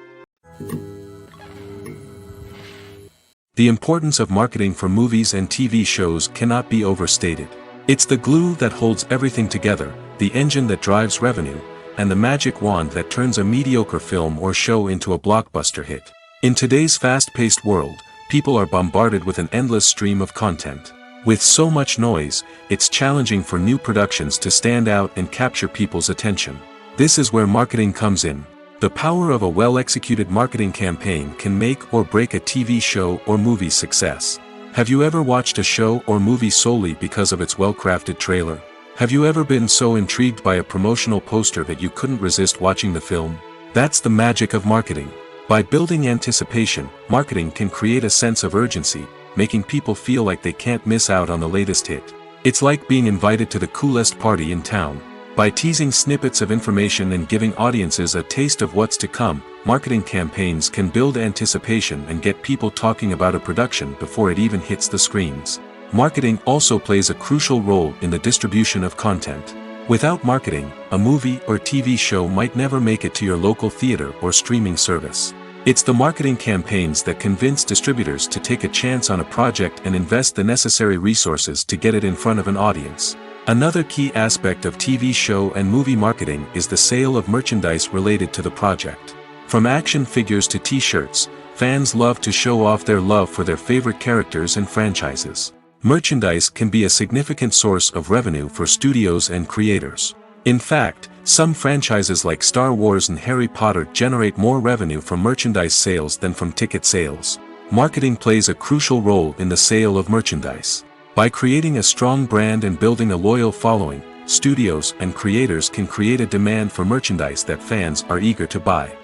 The importance of marketing for movies and TV shows cannot be overstated. It's the glue that holds everything together, the engine that drives revenue, and the magic wand that turns a mediocre film or show into a blockbuster hit. In today's fast-paced world, people are bombarded with an endless stream of content. With so much noise, it's challenging for new productions to stand out and capture people's attention. This is where marketing comes in. The power of a well-executed marketing campaign can make or break a TV show or movie's success. Have you ever watched a show or movie solely because of its well-crafted trailer? Have you ever been so intrigued by a promotional poster that you couldn't resist watching the film? That's the magic of marketing. By building anticipation, marketing can create a sense of urgency, making people feel like they can't miss out on the latest hit. It's like being invited to the coolest party in town. By teasing snippets of information and giving audiences a taste of what's to come, marketing campaigns can build anticipation and get people talking about a production before it even hits the screens. Marketing also plays a crucial role in the distribution of content. Without marketing, a movie or TV show might never make it to your local theater or streaming service. It's the marketing campaigns that convince distributors to take a chance on a project and invest the necessary resources to get it in front of an audience. Another key aspect of TV show and movie marketing is the sale of merchandise related to the project. From action figures to t-shirts, fans love to show off their love for their favorite characters and franchises. Merchandise can be a significant source of revenue for studios and creators. In fact, some franchises like Star Wars and Harry Potter generate more revenue from merchandise sales than from ticket sales. Marketing plays a crucial role in the sale of merchandise. By creating a strong brand and building a loyal following, studios and creators can create a demand for merchandise that fans are eager to buy.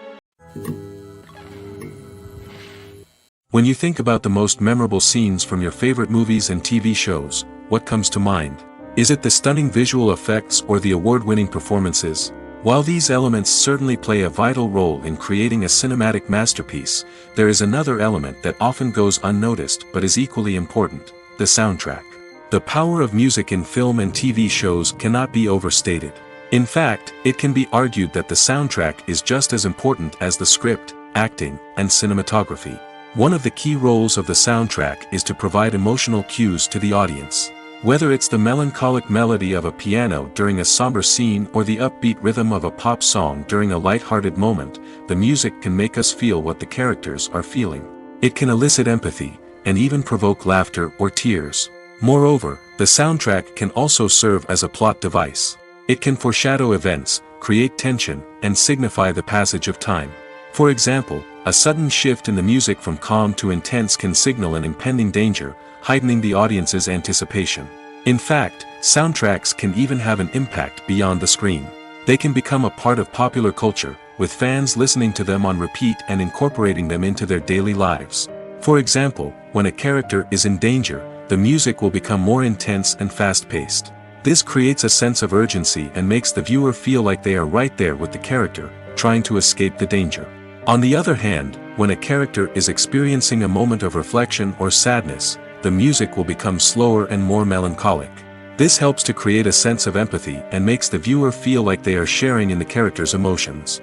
When you think about the most memorable scenes from your favorite movies and TV shows, what comes to mind? Is it the stunning visual effects or the award-winning performances? While these elements certainly play a vital role in creating a cinematic masterpiece, there is another element that often goes unnoticed but is equally important: the soundtrack. The power of music in film and TV shows cannot be overstated. In fact, it can be argued that the soundtrack is just as important as the script, acting, and cinematography. One of the key roles of the soundtrack is to provide emotional cues to the audience. Whether it's the melancholic melody of a piano during a somber scene or the upbeat rhythm of a pop song during a light-hearted moment, the music can make us feel what the characters are feeling. It can elicit empathy, and even provoke laughter or tears. Moreover, the soundtrack can also serve as a plot device. It can foreshadow events, create tension, and signify the passage of time. For example, A sudden shift in the music from calm to intense can signal an impending danger, heightening the audience's anticipation. In fact, soundtracks can even have an impact beyond the screen. They can become a part of popular culture, with fans listening to them on repeat and incorporating them into their daily lives. For example, when a character is in danger, the music will become more intense and fast-paced. This creates a sense of urgency and makes the viewer feel like they are right there with the character, trying to escape the danger. On the other hand, when a character is experiencing a moment of reflection or sadness, the music will become slower and more melancholic. This helps to create a sense of empathy and makes the viewer feel like they are sharing in the character's emotions.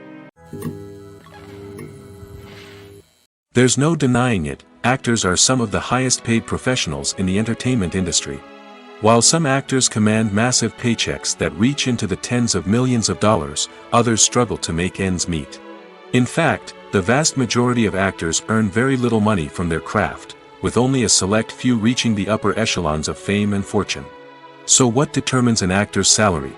There's no denying it, actors are some of the highest paid professionals in the entertainment industry. While some actors command massive paychecks that reach into the tens of millions of dollars, others struggle to make ends meet. In fact, the vast majority of actors earn very little money from their craft, with only a select few reaching the upper echelons of fame and fortune. So what determines an actor's salary?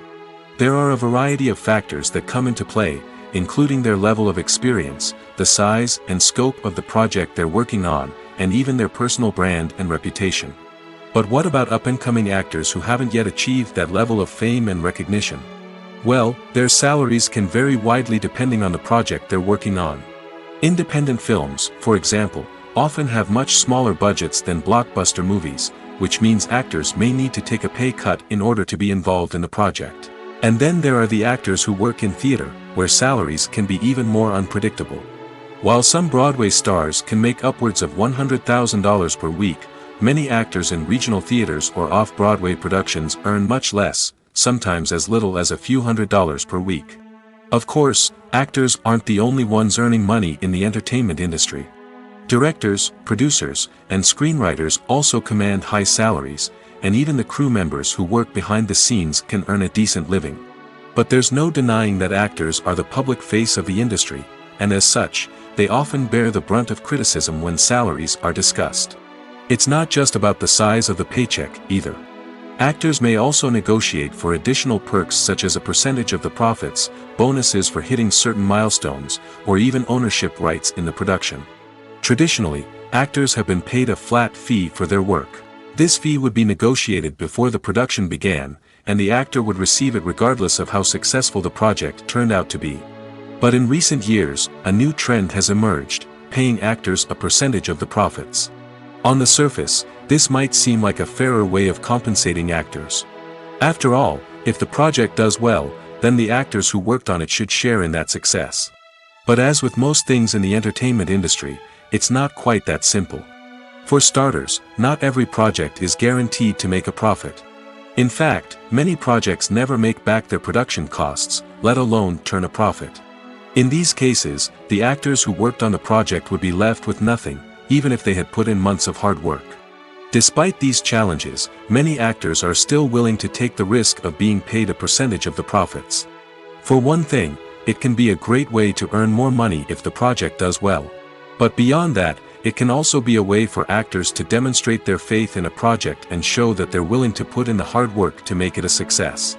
There are a variety of factors that come into play, including their level of experience, the size and scope of the project they're working on, and even their personal brand and reputation. But what about up-and-coming actors who haven't yet achieved that level of fame and recognition? Well, their salaries can vary widely depending on the project they're working on. Independent films, for example, often have much smaller budgets than blockbuster movies, which means actors may need to take a pay cut in order to be involved in the project. And then there are the actors who work in theater, where salaries can be even more unpredictable. While some Broadway stars can make upwards of $100,000 per week, many actors in regional theaters or off-Broadway productions earn much less, sometimes as little as a few $100s per week. Of course, actors aren't the only ones earning money in the entertainment industry. Directors, producers, and screenwriters also command high salaries, and even the crew members who work behind the scenes can earn a decent living. But there's no denying that actors are the public face of the industry, and as such, they often bear the brunt of criticism when salaries are discussed. It's not just about the size of the paycheck, either. Actors may also negotiate for additional perks such as a percentage of the profits, bonuses for hitting certain milestones, or even ownership rights in the production. Traditionally, actors have been paid a flat fee for their work. This fee would be negotiated before the production began, and the actor would receive it regardless of how successful the project turned out to be. But in recent years, a new trend has emerged, paying actors a percentage of the profits. On the surface, this might seem like a fairer way of compensating actors. After all, if the project does well, then the actors who worked on it should share in that success. But as with most things in the entertainment industry, it's not quite that simple. For starters, not every project is guaranteed to make a profit. In fact, many projects never make back their production costs, let alone turn a profit. In these cases, the actors who worked on the project would be left with nothing, even if they had put in months of hard work. Despite these challenges, many actors are still willing to take the risk of being paid a percentage of the profits. For one thing, it can be a great way to earn more money if the project does well. But beyond that, it can also be a way for actors to demonstrate their faith in a project and show that they're willing to put in the hard work to make it a success.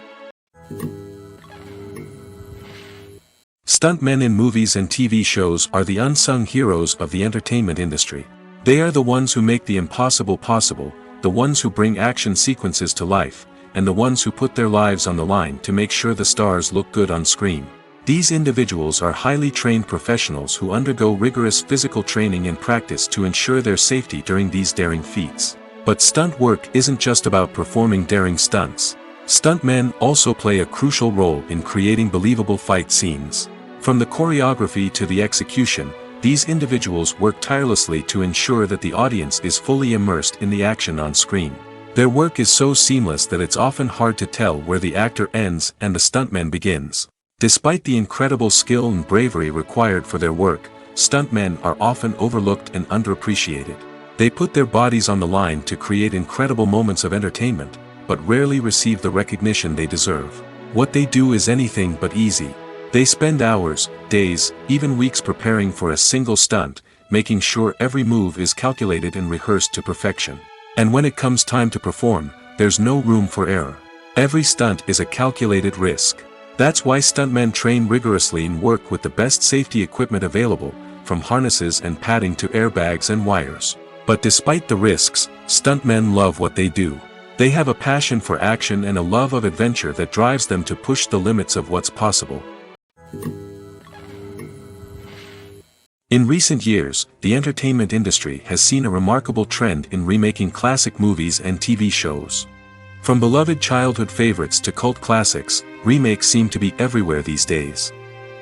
Stuntmen in movies and TV shows are the unsung heroes of the entertainment industry. They are the ones who make the impossible possible, the ones who bring action sequences to life, and the ones who put their lives on the line to make sure the stars look good on screen. These individuals are highly trained professionals who undergo rigorous physical training and practice to ensure their safety during these daring feats. But stunt work isn't just about performing daring stunts. Stuntmen also play a crucial role in creating believable fight scenes. From the choreography to the execution, these individuals work tirelessly to ensure that the audience is fully immersed in the action on screen. Their work is so seamless that it's often hard to tell where the actor ends and the stuntman begins. Despite the incredible skill and bravery required for their work, stuntmen are often overlooked and underappreciated. They put their bodies on the line to create incredible moments of entertainment, but rarely receive the recognition they deserve. What they do is anything but easy. They spend hours, days, even weeks preparing for a single stunt, making sure every move is calculated and rehearsed to perfection. And when it comes time to perform, there's no room for error. Every stunt is a calculated risk. That's why stuntmen train rigorously and work with the best safety equipment available, from harnesses and padding to airbags and wires. But despite the risks, stuntmen love what they do. They have a passion for action and a love of adventure that drives them to push the limits of what's possible. In recent years, the entertainment industry has seen a remarkable trend in remaking classic movies and TV shows. From beloved childhood favorites to cult classics, remakes seem to be everywhere these days.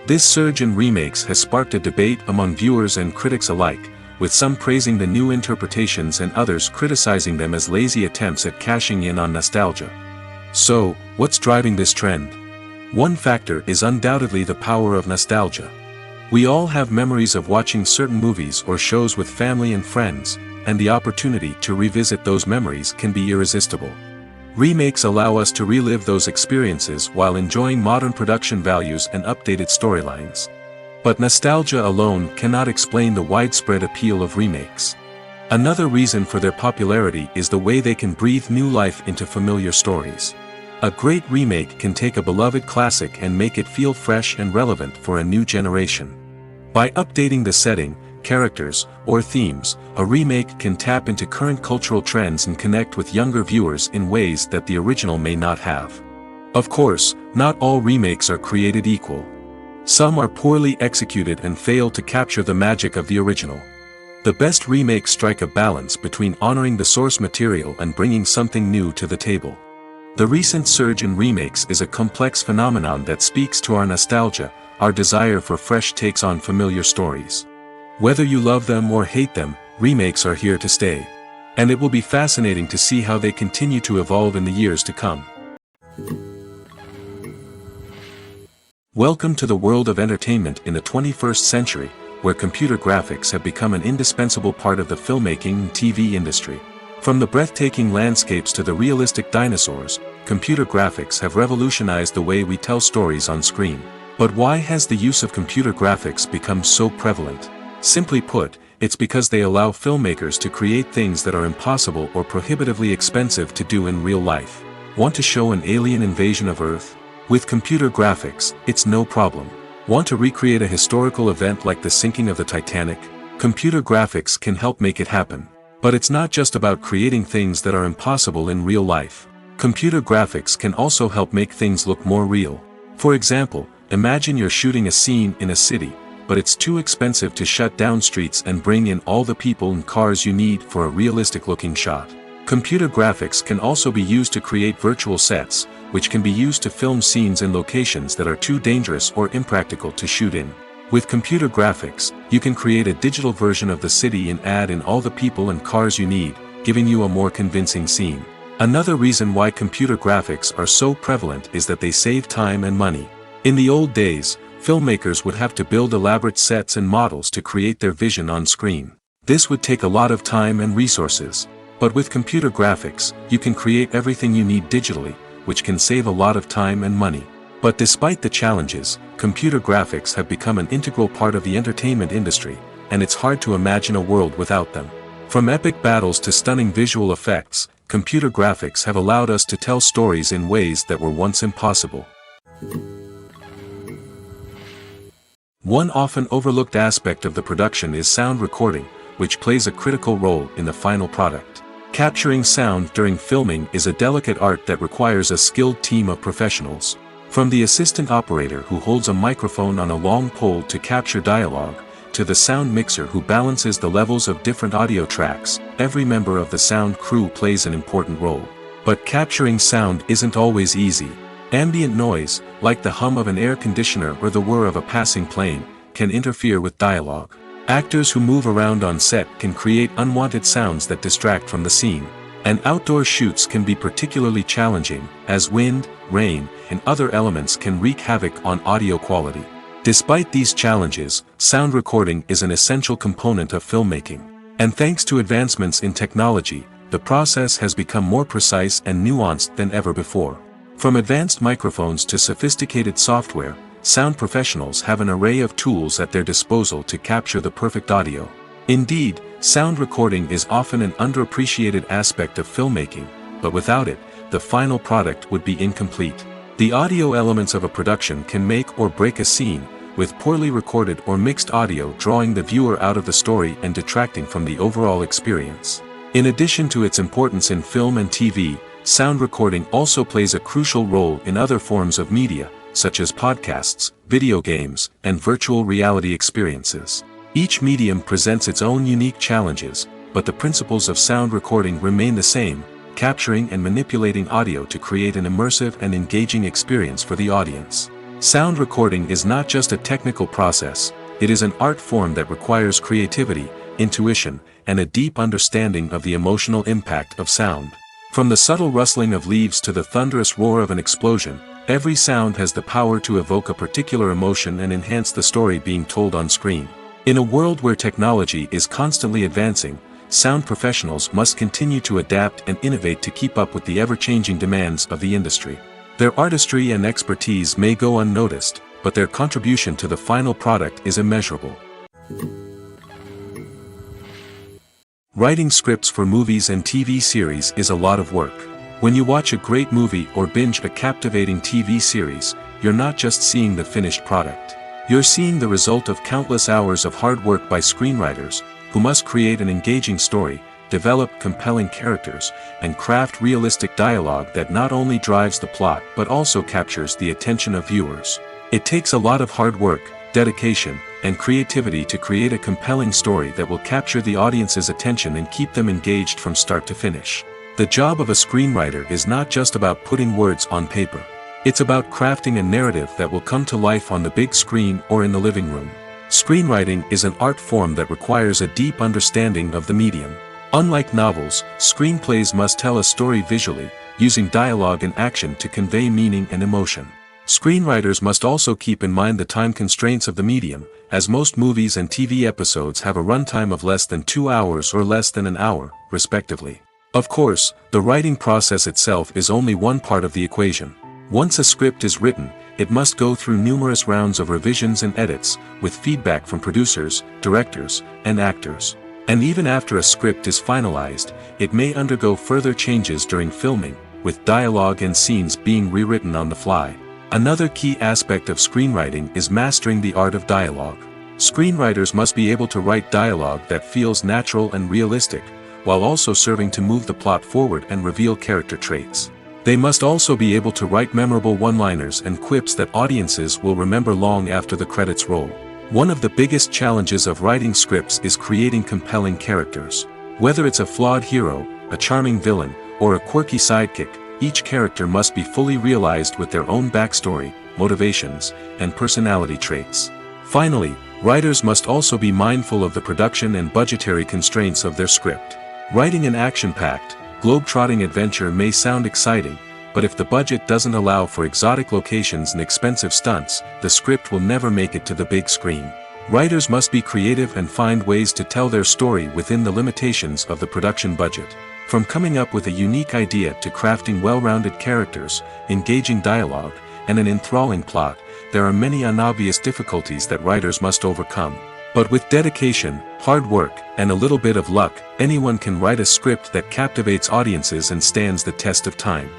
This surge in remakes has sparked a debate among viewers and critics alike, with some praising the new interpretations and others criticizing them as lazy attempts at cashing in on nostalgia. So, what's driving this trend? One factor is undoubtedly the power of nostalgia. We all have memories of watching certain movies or shows with family and friends, and the opportunity to revisit those memories can be irresistible. Remakes allow us to relive those experiences while enjoying modern production values and updated storylines. But nostalgia alone cannot explain the widespread appeal of remakes. Another reason for their popularity is the way they can breathe new life into familiar stories. A great remake can take a beloved classic and make it feel fresh and relevant for a new generation. By updating the setting, characters, or themes, a remake can tap into current cultural trends and connect with younger viewers in ways that the original may not have. Of course, not all remakes are created equal. Some are poorly executed and fail to capture the magic of the original. The best remakes strike a balance between honoring the source material and bringing something new to the table. The recent surge in remakes is a complex phenomenon that speaks to our nostalgia, our desire for fresh takes on familiar stories. Whether you love them or hate them, remakes are here to stay. And it will be fascinating to see how they continue to evolve in the years to come. Welcome to the world of entertainment in the 21st century, where computer graphics have become an indispensable part of the filmmaking and TV industry. From the breathtaking landscapes to the realistic dinosaurs, computer graphics have revolutionized the way we tell stories on screen. But why has the use of computer graphics become so prevalent? Simply put, it's because they allow filmmakers to create things that are impossible or prohibitively expensive to do in real life. Want to show an alien invasion of Earth? With computer graphics, it's no problem. Want to recreate a historical event like the sinking of the Titanic? Computer graphics can help make it happen. But it's not just about creating things that are impossible in real life. Computer graphics can also help make things look more real. For example, imagine you're shooting a scene in a city, but it's too expensive to shut down streets and bring in all the people and cars you need for a realistic-looking shot. Computer graphics can also be used to create virtual sets, which can be used to film scenes in locations that are too dangerous or impractical to shoot in. With computer graphics, you can create a digital version of the city and add in all the people and cars you need, giving you a more convincing scene. Another reason why computer graphics are so prevalent is that they save time and money. In the old days, filmmakers would have to build elaborate sets and models to create their vision on screen. This would take a lot of time and resources. But with computer graphics, you can create everything you need digitally, which can save a lot of time and money. But despite the challenges, computer graphics have become an integral part of the entertainment industry, and it's hard to imagine a world without them. From epic battles to stunning visual effects, computer graphics have allowed us to tell stories in ways that were once impossible. One often overlooked aspect of the production is sound recording, which plays a critical role in the final product. Capturing sound during filming is a delicate art that requires a skilled team of professionals. From the assistant operator who holds a microphone on a long pole to capture dialogue, to the sound mixer who balances the levels of different audio tracks, every member of the sound crew plays an important role. But capturing sound isn't always easy. Ambient noise, like the hum of an air conditioner or the whir of a passing plane, can interfere with dialogue. Actors who move around on set can create unwanted sounds that distract from the scene. And outdoor shoots can be particularly challenging, as wind, rain, and other elements can wreak havoc on audio quality. Despite these challenges, sound recording is an essential component of filmmaking. And thanks to advancements in technology, the process has become more precise and nuanced than ever before. From advanced microphones to sophisticated software, sound professionals have an array of tools at their disposal to capture the perfect audio. Indeed, sound recording is often an underappreciated aspect of filmmaking, but without it, the final product would be incomplete. The audio elements of a production can make or break a scene, with poorly recorded or mixed audio drawing the viewer out of the story and detracting from the overall experience. In addition to its importance in film and TV, sound recording also plays a crucial role in other forms of media, such as podcasts, video games, and virtual reality experiences. Each medium presents its own unique challenges, but the principles of sound recording remain the same, capturing and manipulating audio to create an immersive and engaging experience for the audience. Sound recording is not just a technical process, it is an art form that requires creativity, intuition, and a deep understanding of the emotional impact of sound. From the subtle rustling of leaves to the thunderous roar of an explosion, every sound has the power to evoke a particular emotion and enhance the story being told on screen. In a world where technology is constantly advancing, sound professionals must continue to adapt and innovate to keep up with the ever-changing demands of the industry. Their artistry and expertise may go unnoticed, but their contribution to the final product is immeasurable. Writing scripts for movies and TV series is a lot of work. When you watch a great movie or binge a captivating TV series, you're not just seeing the finished product. You're seeing the result of countless hours of hard work by screenwriters, who must create an engaging story, develop compelling characters, and craft realistic dialogue that not only drives the plot but also captures the attention of viewers. It takes a lot of hard work, dedication, and creativity to create a compelling story that will capture the audience's attention and keep them engaged from start to finish. The job of a screenwriter is not just about putting words on paper. It's about crafting a narrative that will come to life on the big screen or in the living room. Screenwriting is an art form that requires a deep understanding of the medium. Unlike novels, screenplays must tell a story visually, using dialogue and action to convey meaning and emotion. Screenwriters must also keep in mind the time constraints of the medium, as most movies and TV episodes have a runtime of less than 2 hours or less than an hour, respectively. Of course, the writing process itself is only one part of the equation. Once a script is written, it must go through numerous rounds of revisions and edits, with feedback from producers, directors, and actors. And even after a script is finalized, it may undergo further changes during filming, with dialogue and scenes being rewritten on the fly. Another key aspect of screenwriting is mastering the art of dialogue. Screenwriters must be able to write dialogue that feels natural and realistic, while also serving to move the plot forward and reveal character traits. They must also be able to write memorable one-liners and quips that audiences will remember long after the credits roll. One of the biggest challenges of writing scripts is creating compelling characters. Whether it's a flawed hero, a charming villain, or a quirky sidekick, each character must be fully realized with their own backstory, motivations, and personality traits. Finally, writers must also be mindful of the production and budgetary constraints of their script. Writing an action-packed, globe-trotting adventure may sound exciting, but if the budget doesn't allow for exotic locations and expensive stunts, the script will never make it to the big screen. Writers must be creative and find ways to tell their story within the limitations of the production budget. From coming up with a unique idea to crafting well-rounded characters, engaging dialogue, and an enthralling plot, there are many unobvious difficulties that writers must overcome. But with dedication, hard work, and a little bit of luck, anyone can write a script that captivates audiences and stands the test of time.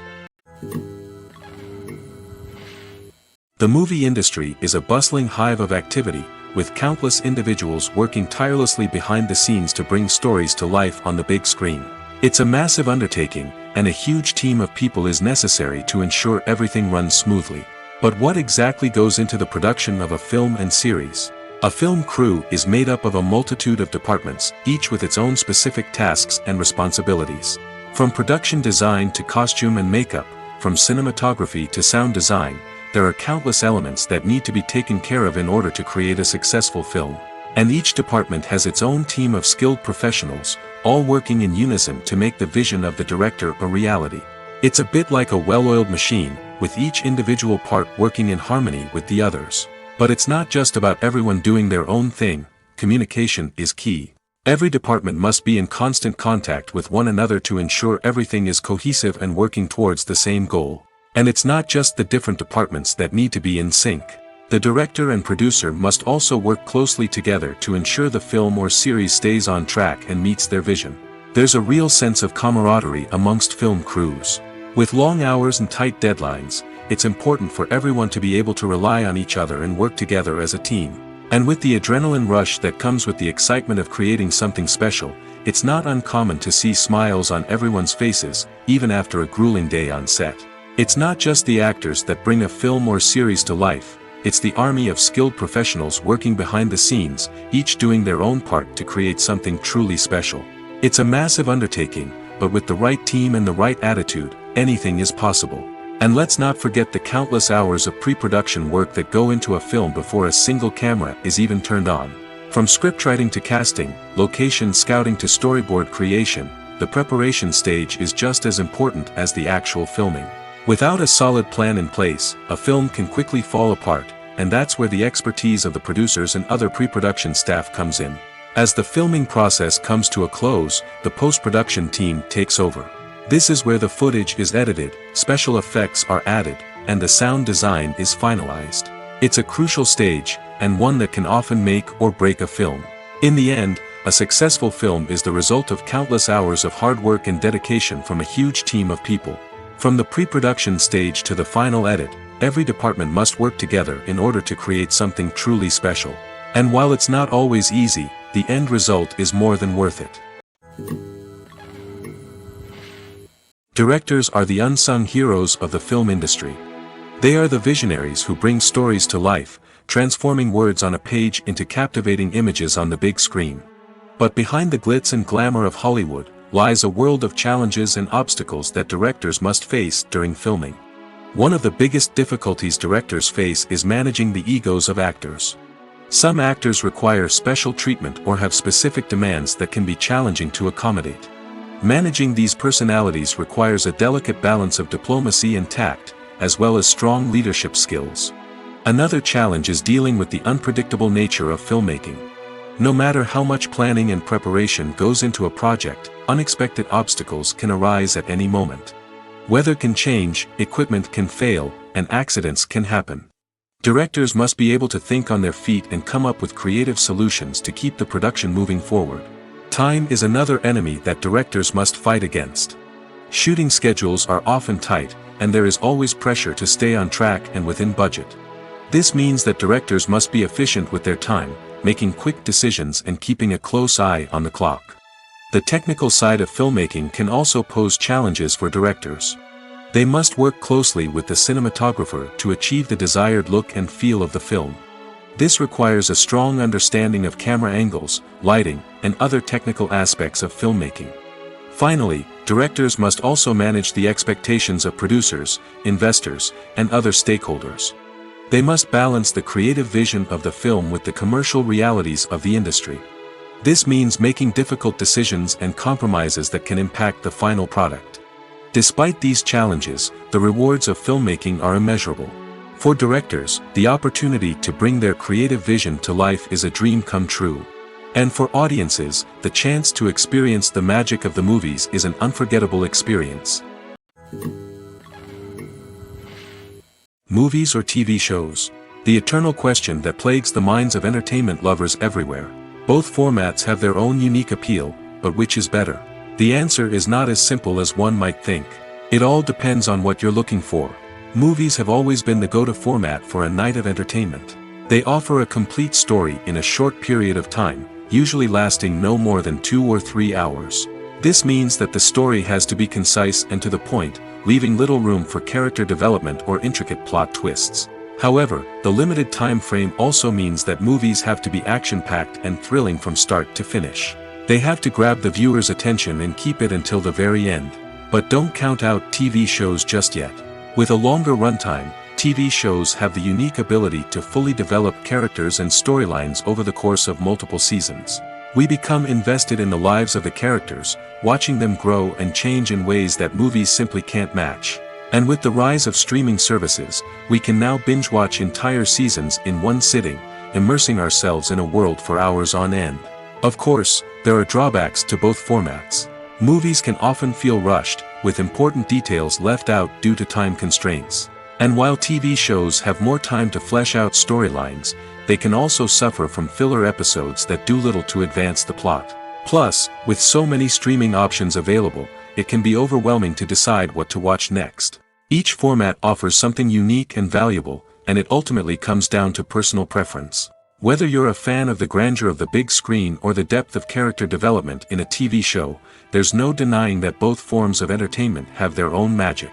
The movie industry is a bustling hive of activity, with countless individuals working tirelessly behind the scenes to bring stories to life on the big screen. It's a massive undertaking, and a huge team of people is necessary to ensure everything runs smoothly. But what exactly goes into the production of a film and series? A film crew is made up of a multitude of departments, each with its own specific tasks and responsibilities. From production design to costume and makeup, from cinematography to sound design, there are countless elements that need to be taken care of in order to create a successful film. And each department has its own team of skilled professionals, all working in unison to make the vision of the director a reality. It's a bit like a well-oiled machine, with each individual part working in harmony with the others. But it's not just about everyone doing their own thing, communication is key. Every department must be in constant contact with one another to ensure everything is cohesive and working towards the same goal. And it's not just the different departments that need to be in sync. The director and producer must also work closely together to ensure the film or series stays on track and meets their vision. There's a real sense of camaraderie amongst film crews. With long hours and tight deadlines, it's important for everyone to be able to rely on each other and work together as a team. And with the adrenaline rush that comes with the excitement of creating something special, it's not uncommon to see smiles on everyone's faces, even after a grueling day on set. It's not just the actors that bring a film or series to life, it's the army of skilled professionals working behind the scenes, each doing their own part to create something truly special. It's a massive undertaking, but with the right team and the right attitude, anything is possible. And let's not forget the countless hours of pre-production work that go into a film before a single camera is even turned on. From scriptwriting to casting, location scouting to storyboard creation, the preparation stage is just as important as the actual filming. Without a solid plan in place, a film can quickly fall apart, and that's where the expertise of the producers and other pre-production staff comes in. As the filming process comes to a close, the post-production team takes over. This is where the footage is edited, special effects are added, and the sound design is finalized. It's a crucial stage, and one that can often make or break a film. In the end, a successful film is the result of countless hours of hard work and dedication from a huge team of people. From the pre-production stage to the final edit, every department must work together in order to create something truly special. And while it's not always easy, the end result is more than worth it. Directors are the unsung heroes of the film industry. They are the visionaries who bring stories to life, transforming words on a page into captivating images on the big screen. But behind the glitz and glamour of Hollywood, lies a world of challenges and obstacles that directors must face during filming. One of the biggest difficulties directors face is managing the egos of actors. Some actors require special treatment or have specific demands that can be challenging to accommodate. Managing these personalities requires a delicate balance of diplomacy and tact, as well as strong leadership skills. Another challenge is dealing with the unpredictable nature of filmmaking. No matter how much planning and preparation goes into a project, unexpected obstacles can arise at any moment. Weather can change, equipment can fail, and accidents can happen. Directors must be able to think on their feet and come up with creative solutions to keep the production moving forward. Time is another enemy that directors must fight against. Shooting schedules are often tight, and there is always pressure to stay on track and within budget. This means that directors must be efficient with their time, making quick decisions and keeping a close eye on the clock. The technical side of filmmaking can also pose challenges for directors. They must work closely with the cinematographer to achieve the desired look and feel of the film. This requires a strong understanding of camera angles, lighting, and other technical aspects of filmmaking. Finally, directors must also manage the expectations of producers, investors, and other stakeholders. They must balance the creative vision of the film with the commercial realities of the industry. This means making difficult decisions and compromises that can impact the final product. Despite these challenges, the rewards of filmmaking are immeasurable. For directors, the opportunity to bring their creative vision to life is a dream come true. And for audiences, the chance to experience the magic of the movies is an unforgettable experience. Movies or TV shows? The eternal question that plagues the minds of entertainment lovers everywhere. Both formats have their own unique appeal, but which is better? The answer is not as simple as one might think. It all depends on what you're looking for. Movies have always been the go-to format for a night of entertainment. They offer a complete story in a short period of time, usually lasting no more than 2 or 3 hours. This means that the story has to be concise and to the point, leaving little room for character development or intricate plot twists. However, the limited time frame also means that movies have to be action-packed and thrilling from start to finish. They have to grab the viewer's attention and keep it until the very end. But don't count out TV shows just yet. With a longer runtime, TV shows have the unique ability to fully develop characters and storylines over the course of multiple seasons. We become invested in the lives of the characters, watching them grow and change in ways that movies simply can't match. And with the rise of streaming services, we can now binge-watch entire seasons in one sitting, immersing ourselves in a world for hours on end. Of course, there are drawbacks to both formats. Movies can often feel rushed, with important details left out due to time constraints. And while TV shows have more time to flesh out storylines, they can also suffer from filler episodes that do little to advance the plot. Plus, with so many streaming options available, it can be overwhelming to decide what to watch next. Each format offers something unique and valuable, and it ultimately comes down to personal preference. Whether you're a fan of the grandeur of the big screen or the depth of character development in a TV show, there's no denying that both forms of entertainment have their own magic.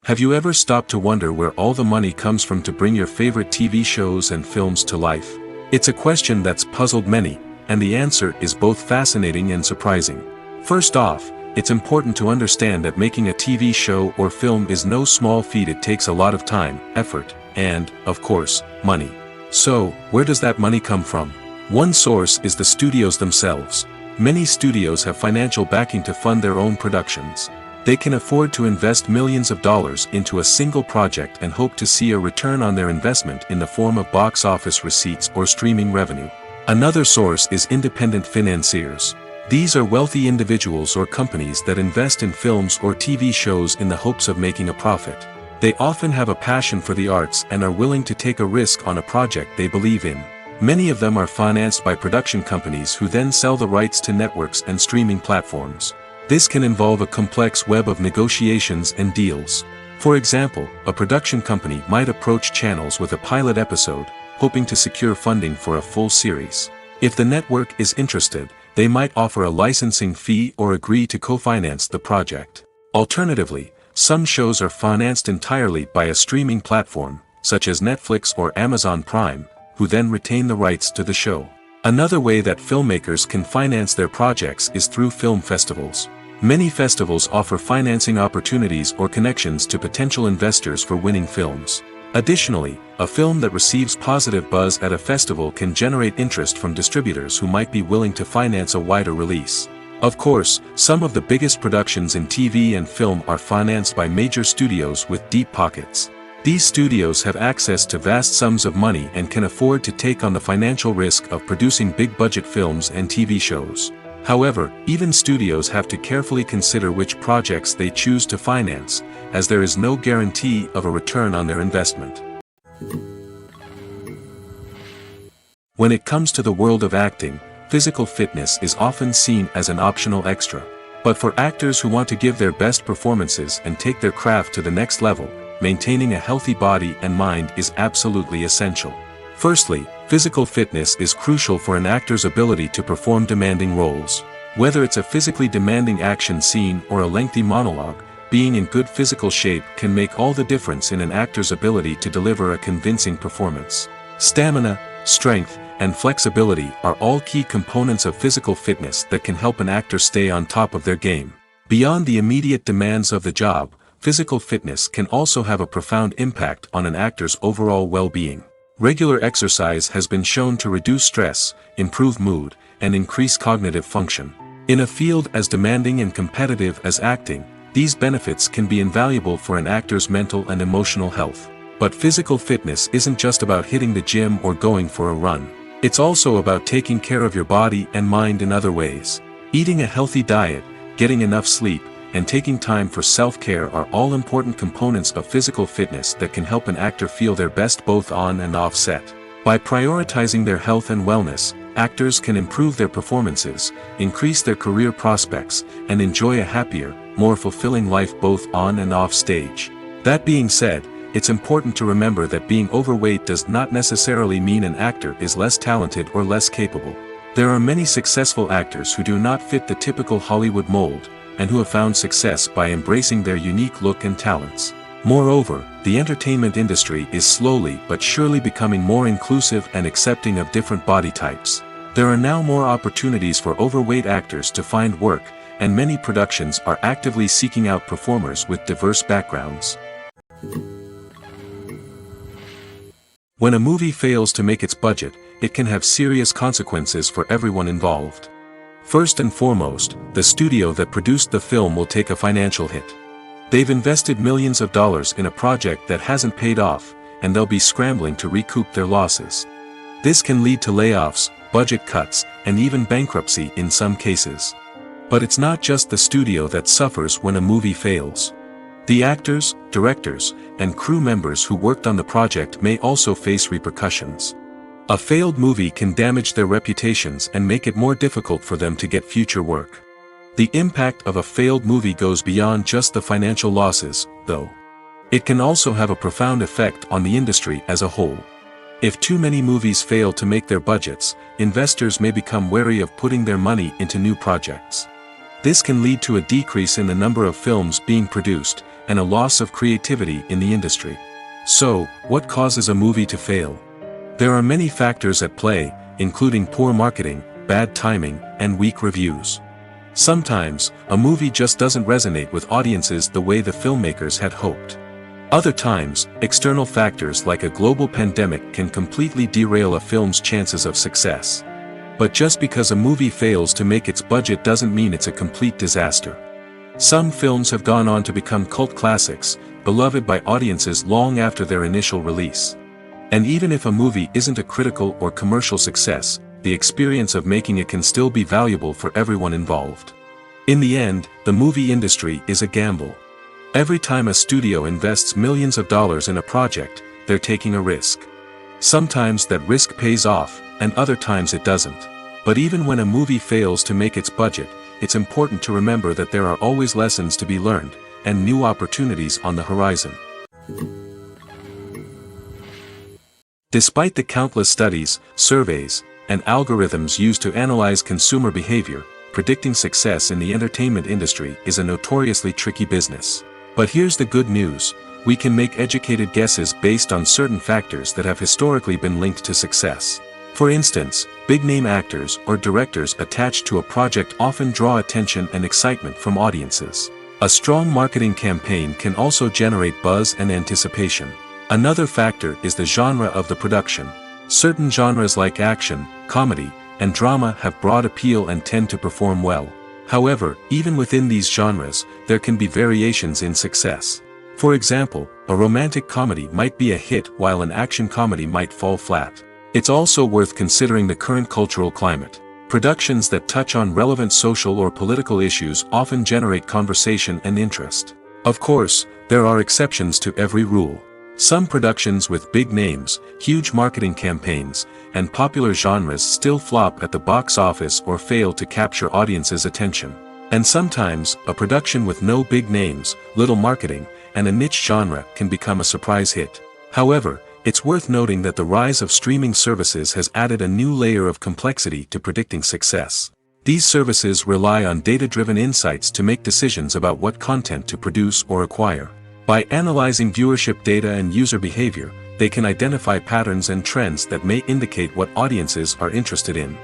Have you ever stopped to wonder where all the money comes from to bring your favorite TV shows and films to life? It's a question that's puzzled many, and the answer is both fascinating and surprising. First off, it's important to understand that making a TV show or film is no small feat. It takes a lot of time, effort, and, of course, money. So, where does that money come from? One source is the studios themselves. Many studios have financial backing to fund their own productions. They can afford to invest millions of dollars into a single project and hope to see a return on their investment in the form of box office receipts or streaming revenue. Another source is independent financiers. These are wealthy individuals or companies that invest in films or TV shows in the hopes of making a profit. They often have a passion for the arts and are willing to take a risk on a project they believe in. Many of them are financed by production companies who then sell the rights to networks and streaming platforms. This can involve a complex web of negotiations and deals. For example, a production company might approach channels with a pilot episode, hoping to secure funding for a full series. If the network is interested, they might offer a licensing fee or agree to co-finance the project. Alternatively, some shows are financed entirely by a streaming platform, such as Netflix or Amazon Prime, who then retain the rights to the show. Another way that filmmakers can finance their projects is through film festivals. Many festivals offer financing opportunities or connections to potential investors for winning films. Additionally, a film that receives positive buzz at a festival can generate interest from distributors who might be willing to finance a wider release. Of course, some of the biggest productions in TV and film are financed by major studios with deep pockets. These studios have access to vast sums of money and can afford to take on the financial risk of producing big-budget films and TV shows. However, even studios have to carefully consider which projects they choose to finance, as there is no guarantee of a return on their investment. When it comes to the world of acting, physical fitness is often seen as an optional extra. But for actors who want to give their best performances and take their craft to the next level, maintaining a healthy body and mind is absolutely essential. Firstly, physical fitness is crucial for an actor's ability to perform demanding roles. Whether it's a physically demanding action scene or a lengthy monologue, being in good physical shape can make all the difference in an actor's ability to deliver a convincing performance. Stamina, strength, and flexibility are all key components of physical fitness that can help an actor stay on top of their game. Beyond the immediate demands of the job, physical fitness can also have a profound impact on an actor's overall well-being. Regular exercise has been shown to reduce stress, improve mood, and increase cognitive function. In a field as demanding and competitive as acting, these benefits can be invaluable for an actor's mental and emotional health. But physical fitness isn't just about hitting the gym or going for a run. It's also about taking care of your body and mind in other ways. Eating a healthy diet, getting enough sleep, and taking time for self-care are all important components of physical fitness that can help an actor feel their best both on and off set. By prioritizing their health and wellness, actors can improve their performances, increase their career prospects, and enjoy a happier, more fulfilling life both on and off stage. That being said, it's important to remember that being overweight does not necessarily mean an actor is less talented or less capable. There are many successful actors who do not fit the typical Hollywood mold, and who have found success by embracing their unique look and talents. Moreover, the entertainment industry is slowly but surely becoming more inclusive and accepting of different body types. There are now more opportunities for overweight actors to find work, and many productions are actively seeking out performers with diverse backgrounds. When a movie fails to make its budget, it can have serious consequences for everyone involved. First and foremost, the studio that produced the film will take a financial hit. They've invested millions of dollars in a project that hasn't paid off, and they'll be scrambling to recoup their losses. This can lead to layoffs, budget cuts, and even bankruptcy in some cases. But it's not just the studio that suffers when a movie fails. The actors, directors, and crew members who worked on the project may also face repercussions. A failed movie can damage their reputations and make it more difficult for them to get future work. The impact of a failed movie goes beyond just the financial losses, though. It can also have a profound effect on the industry as a whole. If too many movies fail to make their budgets, investors may become wary of putting their money into new projects. This can lead to a decrease in the number of films being produced, and a loss of creativity in the industry. So, what causes a movie to fail? There are many factors at play, including poor marketing, bad timing, and weak reviews. Sometimes, a movie just doesn't resonate with audiences the way the filmmakers had hoped. Other times, external factors like a global pandemic can completely derail a film's chances of success. But just because a movie fails to make its budget doesn't mean it's a complete disaster. Some films have gone on to become cult classics, beloved by audiences long after their initial release. And even if a movie isn't a critical or commercial success, the experience of making it can still be valuable for everyone involved. In the end, the movie industry is a gamble. Every time a studio invests millions of dollars in a project, they're taking a risk. Sometimes that risk pays off, and other times it doesn't. But even when a movie fails to make its budget, it's important to remember that there are always lessons to be learned, and new opportunities on the horizon. Despite the countless studies, surveys, and algorithms used to analyze consumer behavior, predicting success in the entertainment industry is a notoriously tricky business. But here's the good news: we can make educated guesses based on certain factors that have historically been linked to success. For instance, big-name actors or directors attached to a project often draw attention and excitement from audiences. A strong marketing campaign can also generate buzz and anticipation. Another factor is the genre of the production. Certain genres like action, comedy, and drama have broad appeal and tend to perform well. However, even within these genres, there can be variations in success. For example, a romantic comedy might be a hit while an action comedy might fall flat. It's also worth considering the current cultural climate. Productions that touch on relevant social or political issues often generate conversation and interest. Of course, there are exceptions to every rule. Some productions with big names, huge marketing campaigns, and popular genres still flop at the box office or fail to capture audiences' attention. And sometimes, a production with no big names, little marketing, and a niche genre can become a surprise hit. However, it's worth noting that the rise of streaming services has added a new layer of complexity to predicting success. These services rely on data-driven insights to make decisions about what content to produce or acquire. By analyzing viewership data and user behavior, they can identify patterns and trends that may indicate what audiences are interested in.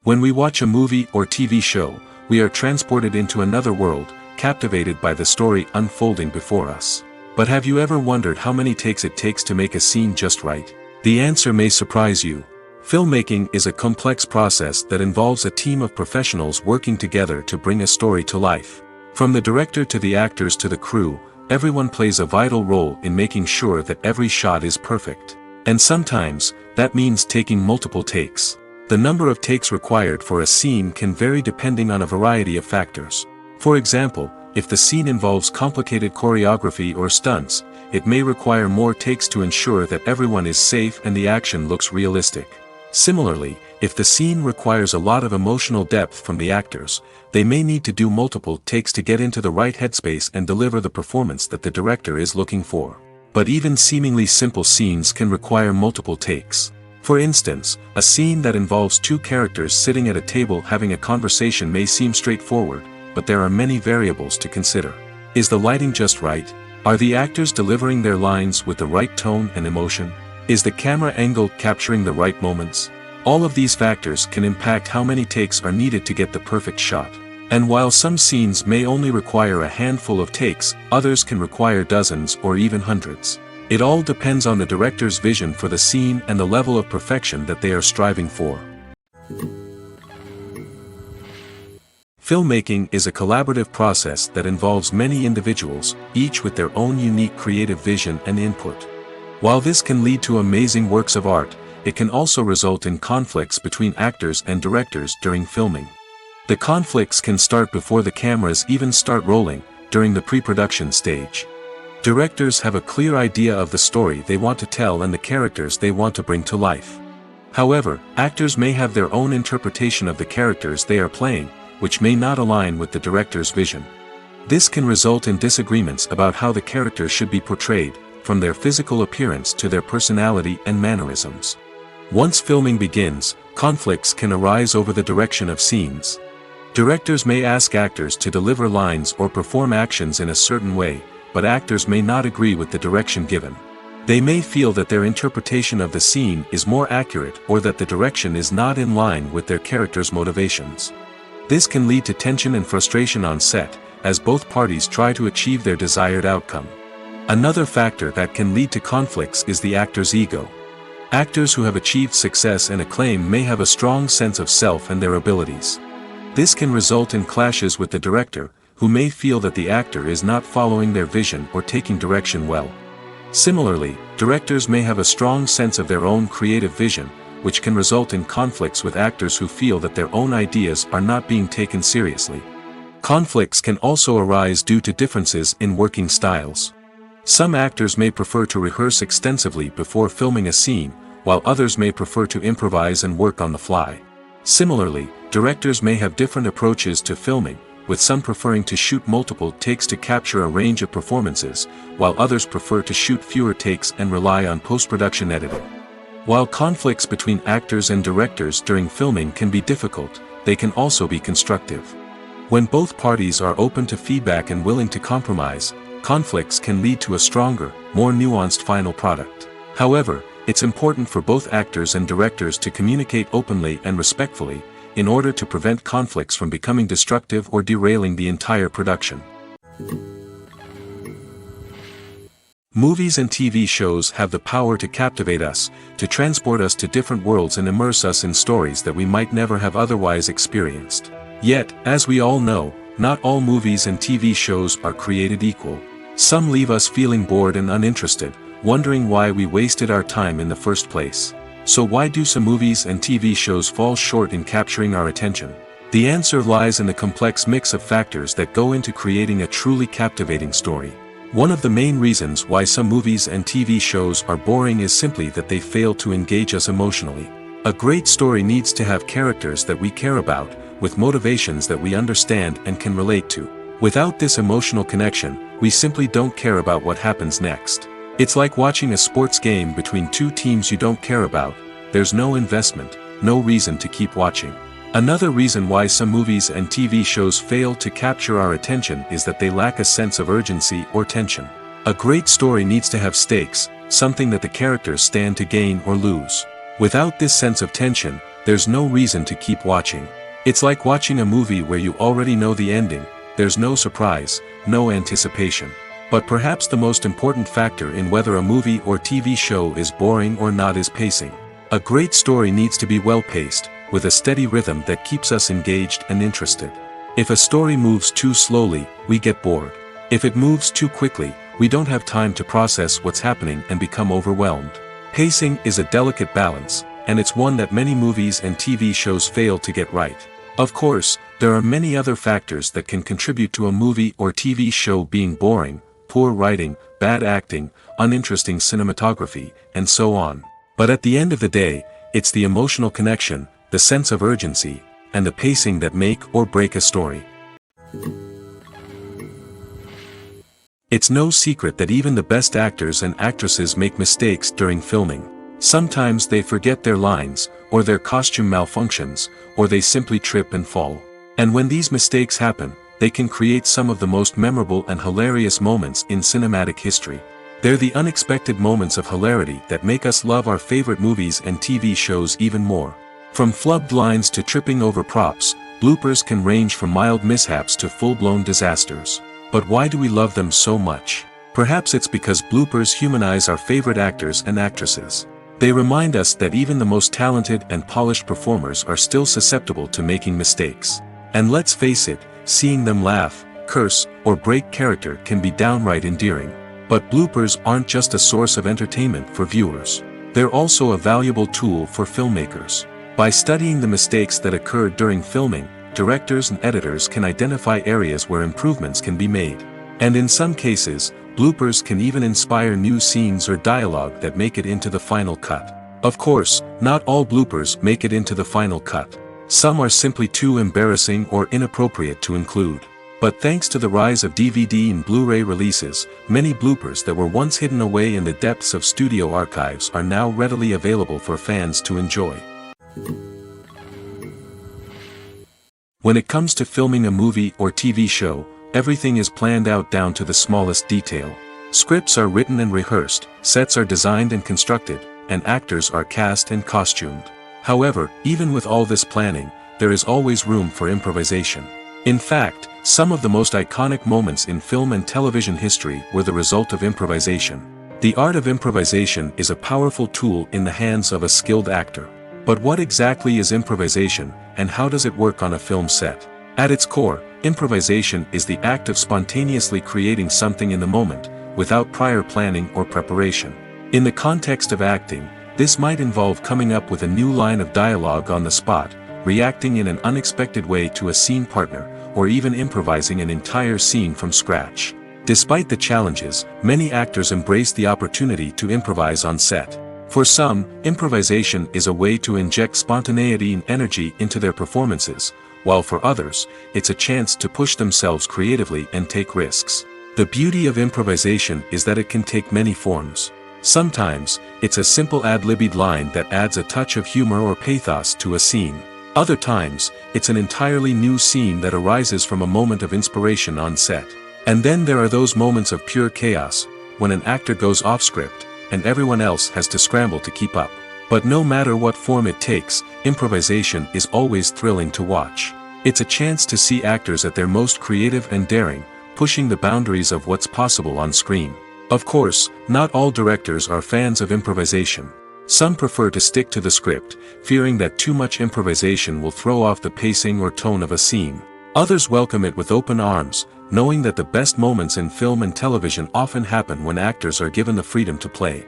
When we watch a movie or TV show, we are transported into another world, captivated by the story unfolding before us. But have you ever wondered how many takes it takes to make a scene just right? The answer may surprise you. Filmmaking is a complex process that involves a team of professionals working together to bring a story to life. From the director to the actors to the crew, everyone plays a vital role in making sure that every shot is perfect. And sometimes, that means taking multiple takes. The number of takes required for a scene can vary depending on a variety of factors. For example, if the scene involves complicated choreography or stunts, it may require more takes to ensure that everyone is safe and the action looks realistic. Similarly, if the scene requires a lot of emotional depth from the actors, they may need to do multiple takes to get into the right headspace and deliver the performance that the director is looking for. But even seemingly simple scenes can require multiple takes. For instance, a scene that involves two characters sitting at a table having a conversation may seem straightforward, but there are many variables to consider. Is the lighting just right? Are the actors delivering their lines with the right tone and emotion? Is the camera angle capturing the right moments? All of these factors can impact how many takes are needed to get the perfect shot. And while some scenes may only require a handful of takes, others can require dozens or even hundreds. It all depends on the director's vision for the scene and the level of perfection that they are striving for. Filmmaking is a collaborative process that involves many individuals, each with their own unique creative vision and input. While this can lead to amazing works of art, it can also result in conflicts between actors and directors during filming. The conflicts can start before the cameras even start rolling, during the pre-production stage. Directors have a clear idea of the story they want to tell and the characters they want to bring to life. However, actors may have their own interpretation of the characters they are playing, which may not align with the director's vision. This can result in disagreements about how the character should be portrayed, from their physical appearance to their personality and mannerisms. Once filming begins, conflicts can arise over the direction of scenes. Directors may ask actors to deliver lines or perform actions in a certain way, but actors may not agree with the direction given. They may feel that their interpretation of the scene is more accurate or that the direction is not in line with their character's motivations. This can lead to tension and frustration on set, as both parties try to achieve their desired outcome. Another factor that can lead to conflicts is the actor's ego. Actors who have achieved success and acclaim may have a strong sense of self and their abilities. This can result in clashes with the director, who may feel that the actor is not following their vision or taking direction well. Similarly, directors may have a strong sense of their own creative vision, which can result in conflicts with actors who feel that their own ideas are not being taken seriously. Conflicts can also arise due to differences in working styles. Some actors may prefer to rehearse extensively before filming a scene, while others may prefer to improvise and work on the fly. Similarly, directors may have different approaches to filming, with some preferring to shoot multiple takes to capture a range of performances, while others prefer to shoot fewer takes and rely on post-production editing. While conflicts between actors and directors during filming can be difficult, they can also be constructive. When both parties are open to feedback and willing to compromise, conflicts can lead to a stronger, more nuanced final product. However, it's important for both actors and directors to communicate openly and respectfully, in order to prevent conflicts from becoming destructive or derailing the entire production. Movies and TV shows have the power to captivate us, to transport us to different worlds and immerse us in stories that we might never have otherwise experienced. Yet, as we all know, not all movies and TV shows are created equal. Some leave us feeling bored and uninterested, wondering why we wasted our time in the first place. So why do some movies and TV shows fall short in capturing our attention? The answer lies in the complex mix of factors that go into creating a truly captivating story. One of the main reasons why some movies and TV shows are boring is simply that they fail to engage us emotionally. A great story needs to have characters that we care about, with motivations that we understand and can relate to. Without this emotional connection, we simply don't care about what happens next. It's like watching a sports game between two teams you don't care about. There's no investment, no reason to keep watching. Another reason why some movies and TV shows fail to capture our attention is that they lack a sense of urgency or tension. A great story needs to have stakes, something that the characters stand to gain or lose. Without this sense of tension, there's no reason to keep watching. It's like watching a movie where you already know the ending. There's no surprise, no anticipation. But perhaps the most important factor in whether a movie or TV show is boring or not is pacing. A great story needs to be well-paced, with a steady rhythm that keeps us engaged and interested. If a story moves too slowly, we get bored. If it moves too quickly, we don't have time to process what's happening and become overwhelmed. Pacing is a delicate balance, and it's one that many movies and TV shows fail to get right. Of course, there are many other factors that can contribute to a movie or TV show being boring: poor writing, bad acting, uninteresting cinematography, and so on. But at the end of the day, it's the emotional connection, the sense of urgency, and the pacing that make or break a story. It's no secret that even the best actors and actresses make mistakes during filming. Sometimes they forget their lines, or their costume malfunctions, or they simply trip and fall. And when these mistakes happen, they can create some of the most memorable and hilarious moments in cinematic history. They're the unexpected moments of hilarity that make us love our favorite movies and TV shows even more. From flubbed lines to tripping over props, bloopers can range from mild mishaps to full-blown disasters. But why do we love them so much? Perhaps it's because bloopers humanize our favorite actors and actresses. They remind us that even the most talented and polished performers are still susceptible to making mistakes. And let's face it, seeing them laugh, curse, or break character can be downright endearing. But bloopers aren't just a source of entertainment for viewers. They're also a valuable tool for filmmakers. By studying the mistakes that occurred during filming, directors and editors can identify areas where improvements can be made. And in some cases, bloopers can even inspire new scenes or dialogue that make it into the final cut. Of course, not all bloopers make it into the final cut. Some are simply too embarrassing or inappropriate to include. But thanks to the rise of DVD and Blu-ray releases, many bloopers that were once hidden away in the depths of studio archives are now readily available for fans to enjoy. When it comes to filming a movie or TV show, everything is planned out down to the smallest detail. Scripts are written and rehearsed, sets are designed and constructed, and actors are cast and costumed. However, even with all this planning, there is always room for improvisation. In fact, some of the most iconic moments in film and television history were the result of improvisation. The art of improvisation is a powerful tool in the hands of a skilled actor. But what exactly is improvisation, and how does it work on a film set? At its core, improvisation is the act of spontaneously creating something in the moment, without prior planning or preparation. In the context of acting, this might involve coming up with a new line of dialogue on the spot, reacting in an unexpected way to a scene partner, or even improvising an entire scene from scratch. Despite the challenges, many actors embrace the opportunity to improvise on set. For some, improvisation is a way to inject spontaneity and energy into their performances, while for others, it's a chance to push themselves creatively and take risks. The beauty of improvisation is that it can take many forms. Sometimes, it's a simple ad-libbed line that adds a touch of humor or pathos to a scene. Other times, it's an entirely new scene that arises from a moment of inspiration on set. And then there are those moments of pure chaos, when an actor goes off script, and everyone else has to scramble to keep up. But no matter what form it takes, improvisation is always thrilling to watch. It's a chance to see actors at their most creative and daring, pushing the boundaries of what's possible on screen. Of course, not all directors are fans of improvisation. Some prefer to stick to the script, fearing that too much improvisation will throw off the pacing or tone of a scene. Others welcome it with open arms, knowing that the best moments in film and television often happen when actors are given the freedom to play.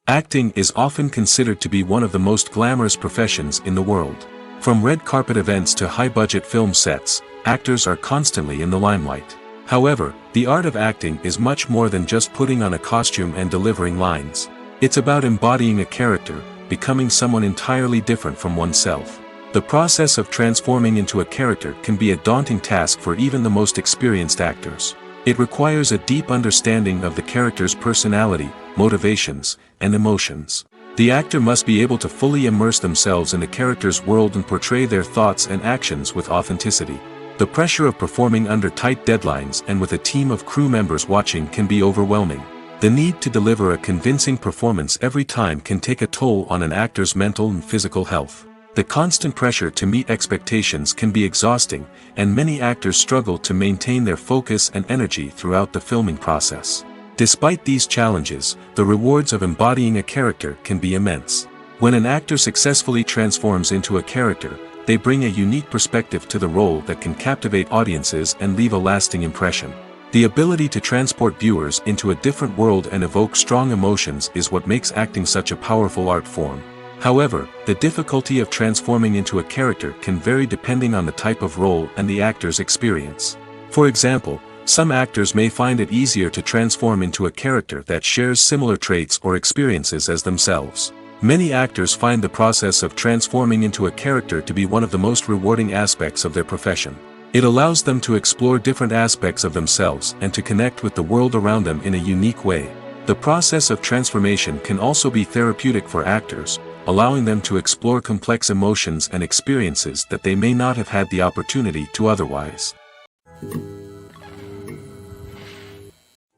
Acting is often considered to be one of the most glamorous professions in the world. From red carpet events to high-budget film sets, actors are constantly in the limelight. However, the art of acting is much more than just putting on a costume and delivering lines. It's about embodying a character, becoming someone entirely different from oneself. The process of transforming into a character can be a daunting task for even the most experienced actors. It requires a deep understanding of the character's personality, motivations, and emotions. The actor must be able to fully immerse themselves in the character's world and portray their thoughts and actions with authenticity. The pressure of performing under tight deadlines and with a team of crew members watching can be overwhelming. The need to deliver a convincing performance every time can take a toll on an actor's mental and physical health. The constant pressure to meet expectations can be exhausting, and many actors struggle to maintain their focus and energy throughout the filming process. Despite these challenges, the rewards of embodying a character can be immense. When an actor successfully transforms into a character, they bring a unique perspective to the role that can captivate audiences and leave a lasting impression. The ability to transport viewers into a different world and evoke strong emotions is what makes acting such a powerful art form. However, the difficulty of transforming into a character can vary depending on the type of role and the actor's experience. For example, some actors may find it easier to transform into a character that shares similar traits or experiences as themselves. Many actors find the process of transforming into a character to be one of the most rewarding aspects of their profession. It allows them to explore different aspects of themselves and to connect with the world around them in a unique way. The process of transformation can also be therapeutic for actors, allowing them to explore complex emotions and experiences that they may not have had the opportunity to otherwise.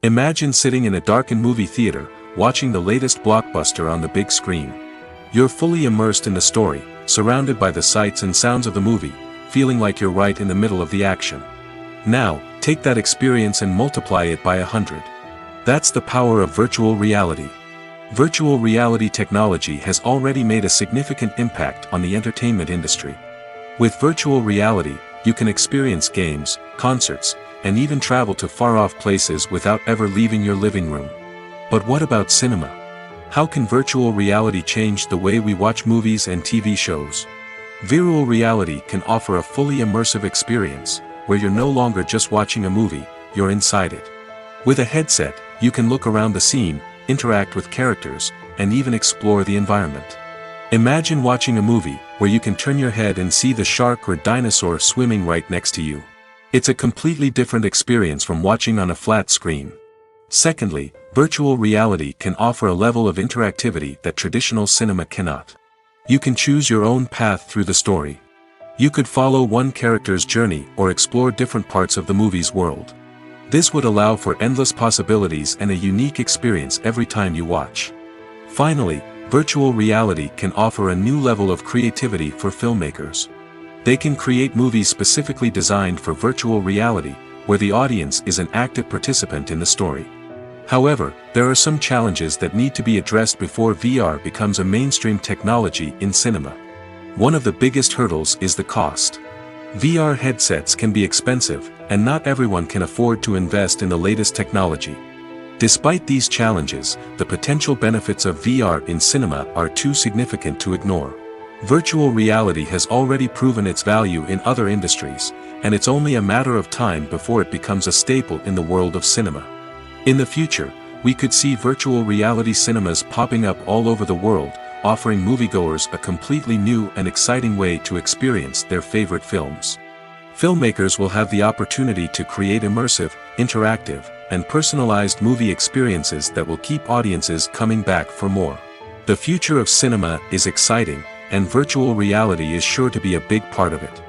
Imagine sitting in a darkened movie theater, watching the latest blockbuster on the big screen. You're fully immersed in the story, surrounded by the sights and sounds of the movie, feeling like you're right in the middle of the action. Now, take that experience and multiply it by 100. That's the power of virtual reality. Virtual reality technology has already made a significant impact on the entertainment industry. With virtual reality, you can experience games, concerts, and even travel to far-off places without ever leaving your living room. But what about cinema? How can virtual reality change the way we watch movies and TV shows? Virtual reality can offer a fully immersive experience, where you're no longer just watching a movie, you're inside it. With a headset, you can look around the scene, interact with characters, and even explore the environment. Imagine watching a movie where you can turn your head and see the shark or dinosaur swimming right next to you. It's a completely different experience from watching on a flat screen. Secondly, virtual reality can offer a level of interactivity that traditional cinema cannot. You can choose your own path through the story. You could follow one character's journey or explore different parts of the movie's world. This would allow for endless possibilities and a unique experience every time you watch. Finally, virtual reality can offer a new level of creativity for filmmakers. They can create movies specifically designed for virtual reality, where the audience is an active participant in the story. However, there are some challenges that need to be addressed before VR becomes a mainstream technology in cinema. One of the biggest hurdles is the cost. VR headsets can be expensive, and not everyone can afford to invest in the latest technology. Despite these challenges, the potential benefits of VR in cinema are too significant to ignore. Virtual reality has already proven its value in other industries, and it's only a matter of time before it becomes a staple in the world of cinema. In the future, we could see virtual reality cinemas popping up all over the world, offering moviegoers a completely new and exciting way to experience their favorite films. Filmmakers will have the opportunity to create immersive, interactive, and personalized movie experiences that will keep audiences coming back for more. The future of cinema is exciting, and virtual reality is sure to be a big part of it.